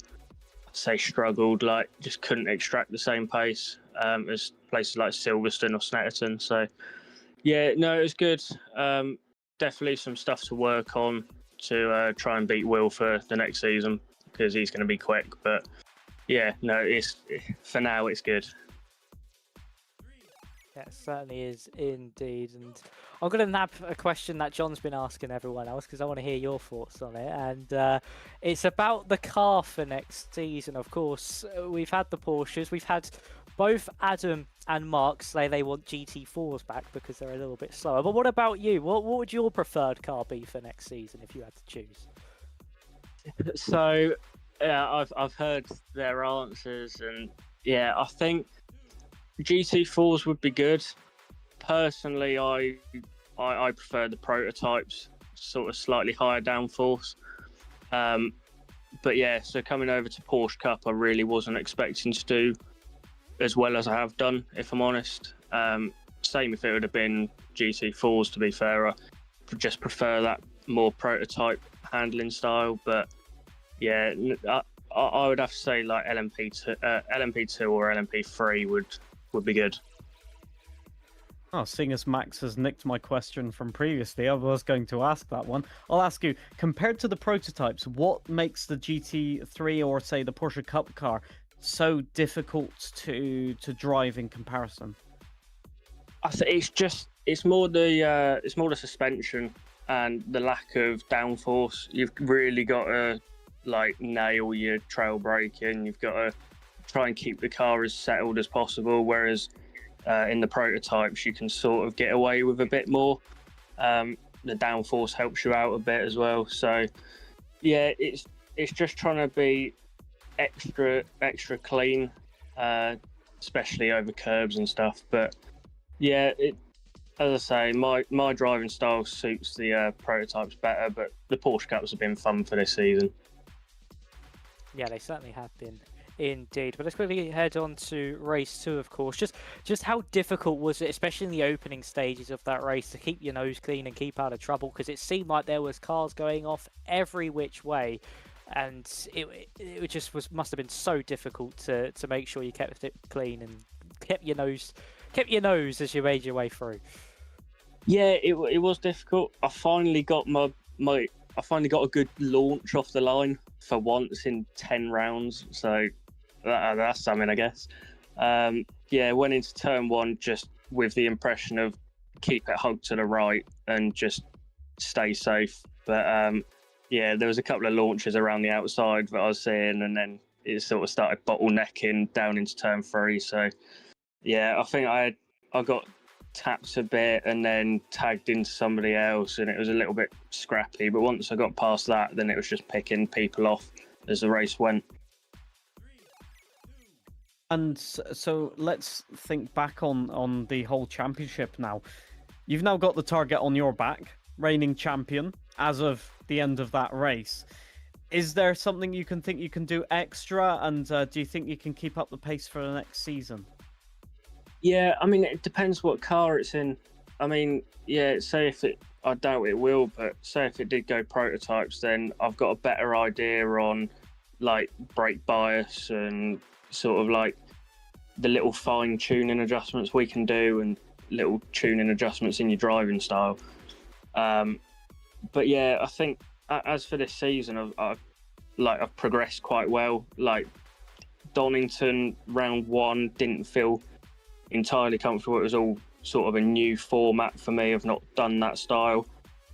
struggled, like just couldn't extract the same pace as places like Silverstone or Snetterton. So yeah, no, it was good. Definitely some stuff to work on to try and beat Will for the next season, because he's going to be quick. But yeah, no, for now it's good. Yeah, it certainly is indeed. And I'm going to nab a question that John's been asking everyone else, because I want to hear your thoughts on it. And it's about the car for next season. Of course, we've had the Porsches. We've had both Adam and Mark say they want GT4s back because they're a little bit slower. But what about you? What would your preferred car be for next season if you had to choose? So, yeah, I've heard their answers, and yeah, I think GT4s would be good. Personally, I prefer the prototypes, sort of slightly higher downforce. But yeah, so coming over to Porsche Cup, I really wasn't expecting to do as well as I have done, if I'm honest. Same if it would have been GT4s, to be fair. I just prefer that more prototype handling style. But yeah, I would have to say like LMP2 or LMP3 would be good. Oh, seeing as Max has nicked my question from previously, I was going to ask that one. I'll ask you, compared to the prototypes, what makes the GT3 or say the Porsche Cup car so difficult to drive in comparison? I think it's more the suspension and the lack of downforce. You've really got to like nail your trail braking. You've got to try and keep the car as settled as possible. Whereas in the prototypes, you can sort of get away with a bit more. The downforce helps you out a bit as well. So yeah, it's just trying to be extra clean, especially over curbs and stuff. But yeah, as I say, my driving style suits the prototypes better. But the Porsche Cups have been fun for this season. Yeah, they certainly have been. Indeed, but let's quickly head on to race 2, of course. Just how difficult was it, especially in the opening stages of that race, to keep your nose clean and keep out of trouble? Because it seemed like there was cars going off every which way, and it just must have been so difficult to make sure you kept it clean and kept your nose as you made your way through. Yeah, it was difficult. I finally got a good launch off the line for once in 10 rounds, so that's something, I guess. Yeah, went into turn 1 just with the impression of keep it hugged to the right and just stay safe. But yeah, there was a couple of launches around the outside that I was seeing, and then it sort of started bottlenecking down into turn 3. So yeah, I think I got tapped a bit and then tagged into somebody else, and it was a little bit scrappy. But once I got past that, then it was just picking people off as the race went. And so let's think back on the whole championship now. You've now got the target on your back, reigning champion, as of the end of that race. Is there something you can do extra, and do you think you can keep up the pace for the next season? Yeah, I mean, it depends what car it's in. I mean, yeah, I doubt it will, but say if it did go prototypes, then I've got a better idea on like brake bias and sort of like the little fine tuning adjustments we can do and little tuning adjustments in your driving style. But yeah, I think as for this season, I've progressed quite well. Like Donington round 1 didn't feel entirely comfortable. It was all sort of a new format for me. I've not done that style.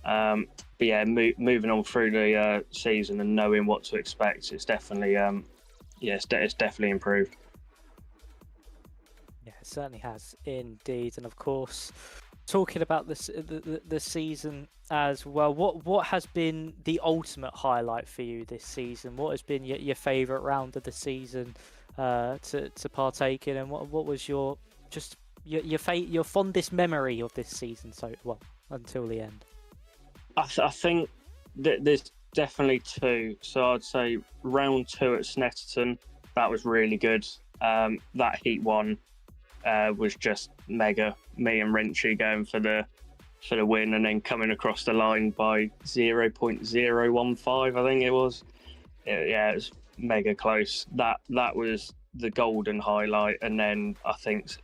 But yeah, moving on through the season and knowing what to expect, it's definitely it's definitely improved. Yeah, it certainly has indeed. And of course, talking about the season as well, what has been the ultimate highlight for you this season? What has been your favourite round of the season to partake in, and what was your fondest memory of this season until the end? I think that there's definitely 2. So I'd say round 2 at Snetterton, that was really good. That heat 1 was just mega. Me and Renchi going for the win, and then coming across the line by 0.015, I think it was. Yeah, it was mega close. That was the golden highlight. And then I think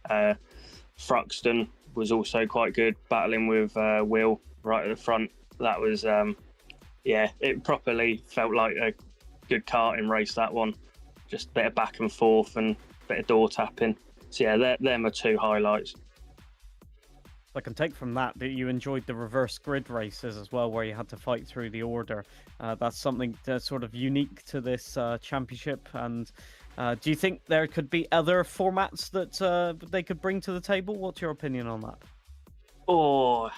Thruxton was also quite good, battling with Will right at the front. That was it properly felt like a good karting race, that one. Just a bit of back and forth and a bit of door tapping. So yeah, they're my 2 highlights. I can take from that you enjoyed the reverse grid races as well, where you had to fight through the order. That's something that's sort of unique to this championship. And do you think there could be other formats that they could bring to the table? What's your opinion on that? Oh,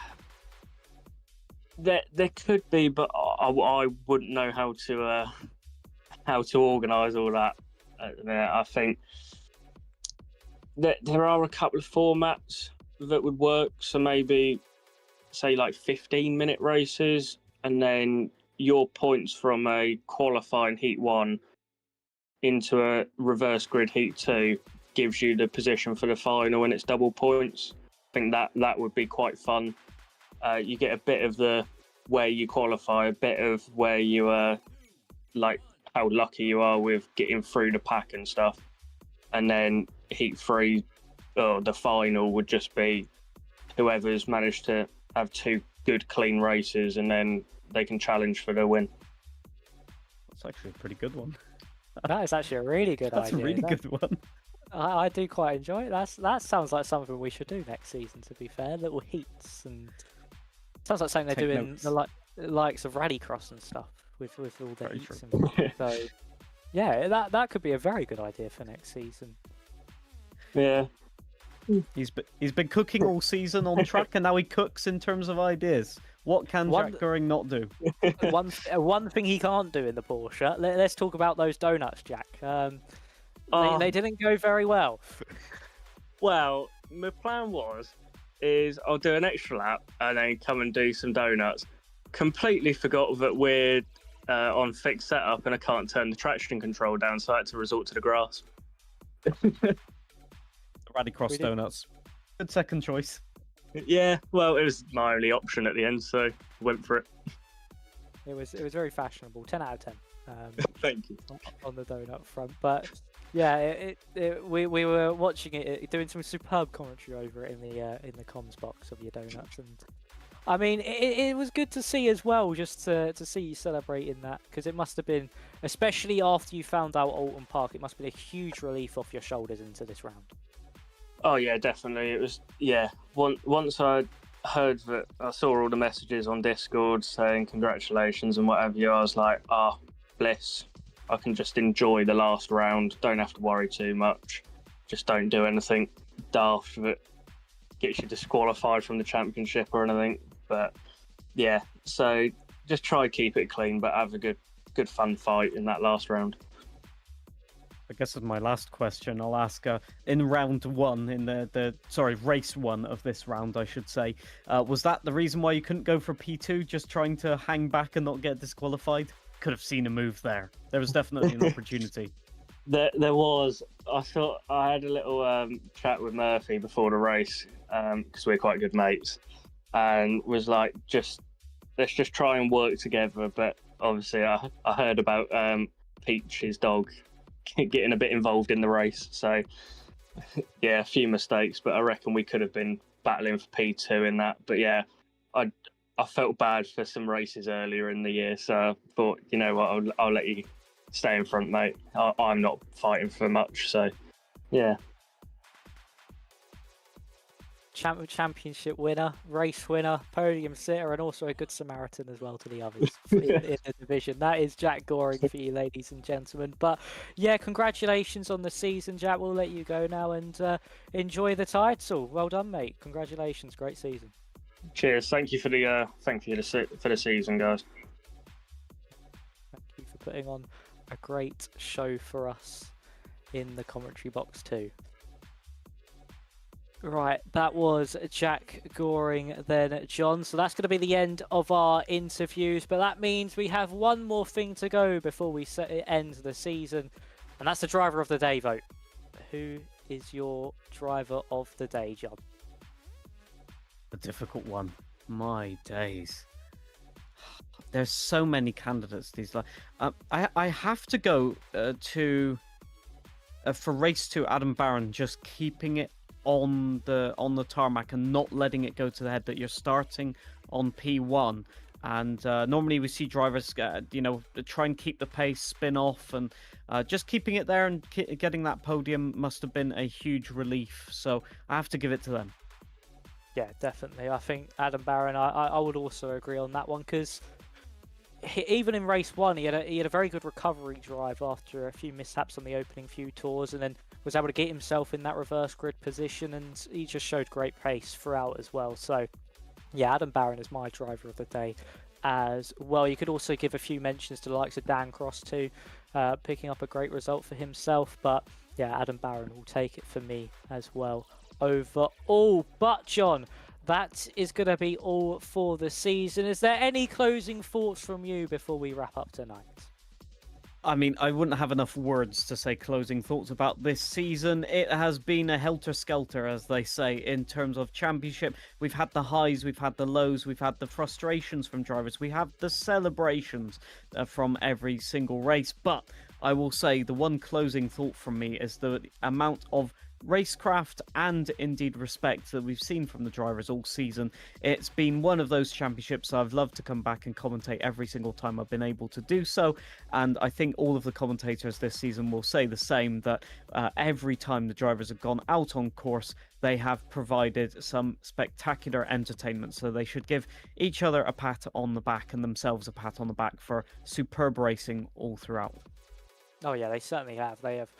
there could be, but I wouldn't know how to organise all that. I think that there are a couple of formats that would work. So maybe say like 15-minute races, and then your points from a qualifying heat 1 into a reverse grid heat 2 gives you the position for the final, and it's double points. I think that would be quite fun. You get a bit of the where you qualify, a bit of where you like how lucky you are with getting through the pack and stuff, and then heat 3 or the final would just be whoever's managed to have 2 good, clean races, and then they can challenge for the win. That's actually a pretty good one. That is actually a really good That's idea. a really good one. I do quite enjoy it. That sounds like something we should do next season, to be fair. Little heats, and sounds like something they're Take doing notes. the likes of Rallycross and stuff with all the Very heats. true. So yeah, that could be a very good idea for next season. Yeah. He's been cooking all season on track, and now he cooks in terms of ideas. What can Jack Goring not do? One thing he can't do in the Porsche. Let's talk about those donuts, Jack. They didn't go very well. Well, my plan is I'll do an extra lap and then come and do some donuts. Completely forgot that we're on fixed setup and I can't turn the traction control down, so I had to resort to the grass. Rallycross donuts. Good second choice. Yeah, well, it was my only option at the end, so went for it. It was very fashionable. 10 out of 10. Thank you. On the donut front, but yeah, we were watching it, doing some superb commentary over it in the comms box of your donuts, and I mean it was good to see as well, just to see you celebrating that, because it must have been, especially after you found out Alton Park, it must have been a huge relief off your shoulders into this round. Oh yeah, definitely. It was, yeah. Once I heard that, I saw all the messages on Discord saying congratulations and whatever, I was like, bliss. I can just enjoy the last round. Don't have to worry too much. Just don't do anything daft that gets you disqualified from the championship or anything. But yeah, so just try to keep it clean, but have a good fun fight in that last round. I guess as my last question, I'll ask in round one, in race one of this round, I should say, was that the reason why you couldn't go for P2, just trying to hang back and not get disqualified? Could have seen a move there. There was definitely an opportunity. There was. I thought I had a little chat with Murphy before the race, because we're quite good mates, and was like, let's just try and work together. But obviously, I heard about Peach, his dog, getting a bit involved in the race. So yeah, a few mistakes, but I reckon we could have been battling for P2 in that. But yeah, I felt bad for some races earlier in the year, so I thought, you know what, I'll let you stay in front, mate. I'm not fighting for much, so yeah. Championship winner, race winner, podium sitter, and also a good Samaritan as well to the others in the division. That is Jack Goring for you, ladies and gentlemen. But yeah, congratulations on the season, Jack. We'll let you go now and enjoy the title. Well done, mate. Congratulations, great season. Cheers. Thank you for the season, guys. Thank you for putting on a great show for us in the commentary box too. Right, that was Jack Goring, then John. So that's going to be the end of our interviews, but that means we have one more thing to go before we end the season, and that's the driver of the day vote. Who is your driver of the day, John? A difficult one. My days. There's so many candidates. These I have to go for race 2, Adam Barron, just keeping it on the tarmac and not letting it go to the head, that you're starting on P1, and normally we see drivers try and keep the pace, spin off, and just keeping it there and getting that podium must have been a huge relief, so I have to give it to them. Yeah, definitely. I think Adam Barron, I would also agree on that one, because even in race 1, he had a very good recovery drive after a few mishaps on the opening few tours, and then was able to get himself in that reverse grid position, and he just showed great pace throughout as well. So yeah, Adam Barron is my driver of the day as well. You could also give a few mentions to the likes of Dan Cross too, picking up a great result for himself, but yeah, Adam Barron will take it for me as well overall. But John, that is going to be all for the season. Is there any closing thoughts from you before we wrap up tonight? I mean, I wouldn't have enough words to say closing thoughts about this season. It has been a helter-skelter, as they say, in terms of championship. We've had the highs, we've had the lows, we've had the frustrations from drivers, we have the celebrations from every single race. But I will say the one closing thought from me is the amount of racecraft and indeed respect that we've seen from the drivers all season. It's been one of those championships I've loved to come back and commentate every single time I've been able to do so, and I think all of the commentators this season will say the same, that every time the drivers have gone out on course, they have provided some spectacular entertainment, so they should give each other a pat on the back and themselves a pat on the back for superb racing all throughout. Oh yeah, they certainly have. They have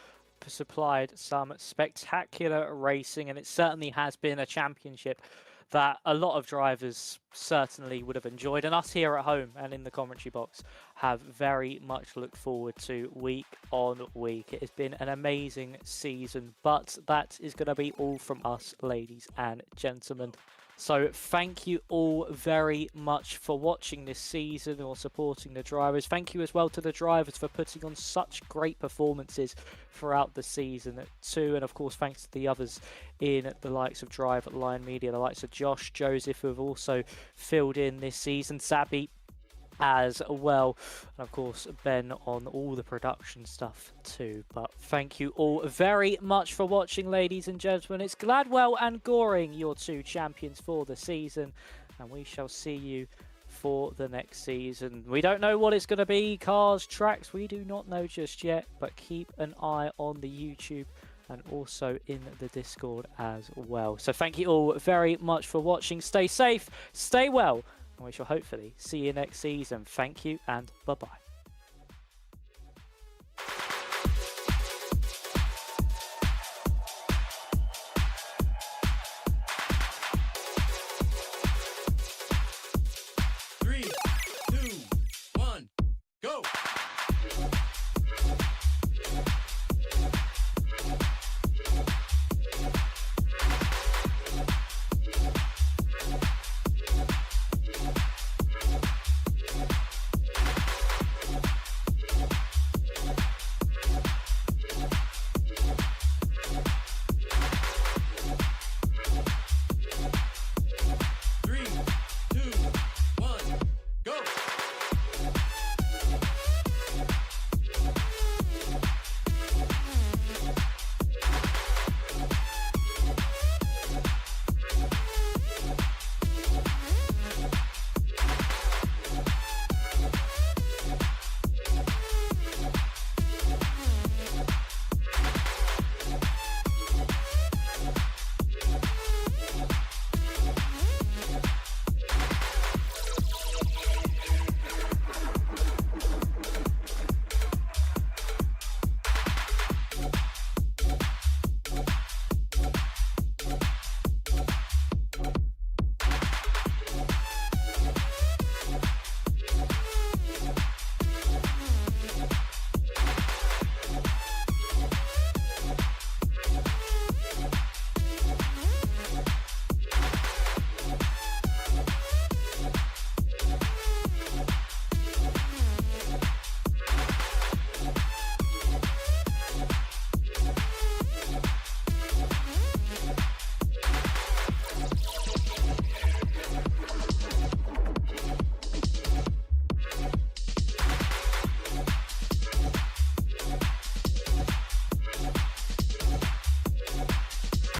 supplied some spectacular racing, and it certainly has been a championship that a lot of drivers certainly would have enjoyed, and us here at home and in the commentary box have very much looked forward to week on week. It has been an amazing season, but that is going to be all from us, ladies and gentlemen. So thank you all very much for watching this season or supporting the drivers. Thank you as well to the drivers for putting on such great performances throughout the season too. And of course, thanks to the others in the likes of Drive Line Media, the likes of Josh, Joseph, who have also filled in this season, Sabby as well, and of course Ben on all the production stuff too. But thank you all very much for watching, ladies and gentlemen. It's Gladwell and Goring, your two champions for the season, and we shall see you for the next season. We don't know what it's going to be, cars, tracks, we do not know just yet, but keep an eye on the YouTube and also in the Discord as well. So thank you all very much for watching. Stay safe, stay well, and we shall hopefully see you next season. Thank you and bye-bye.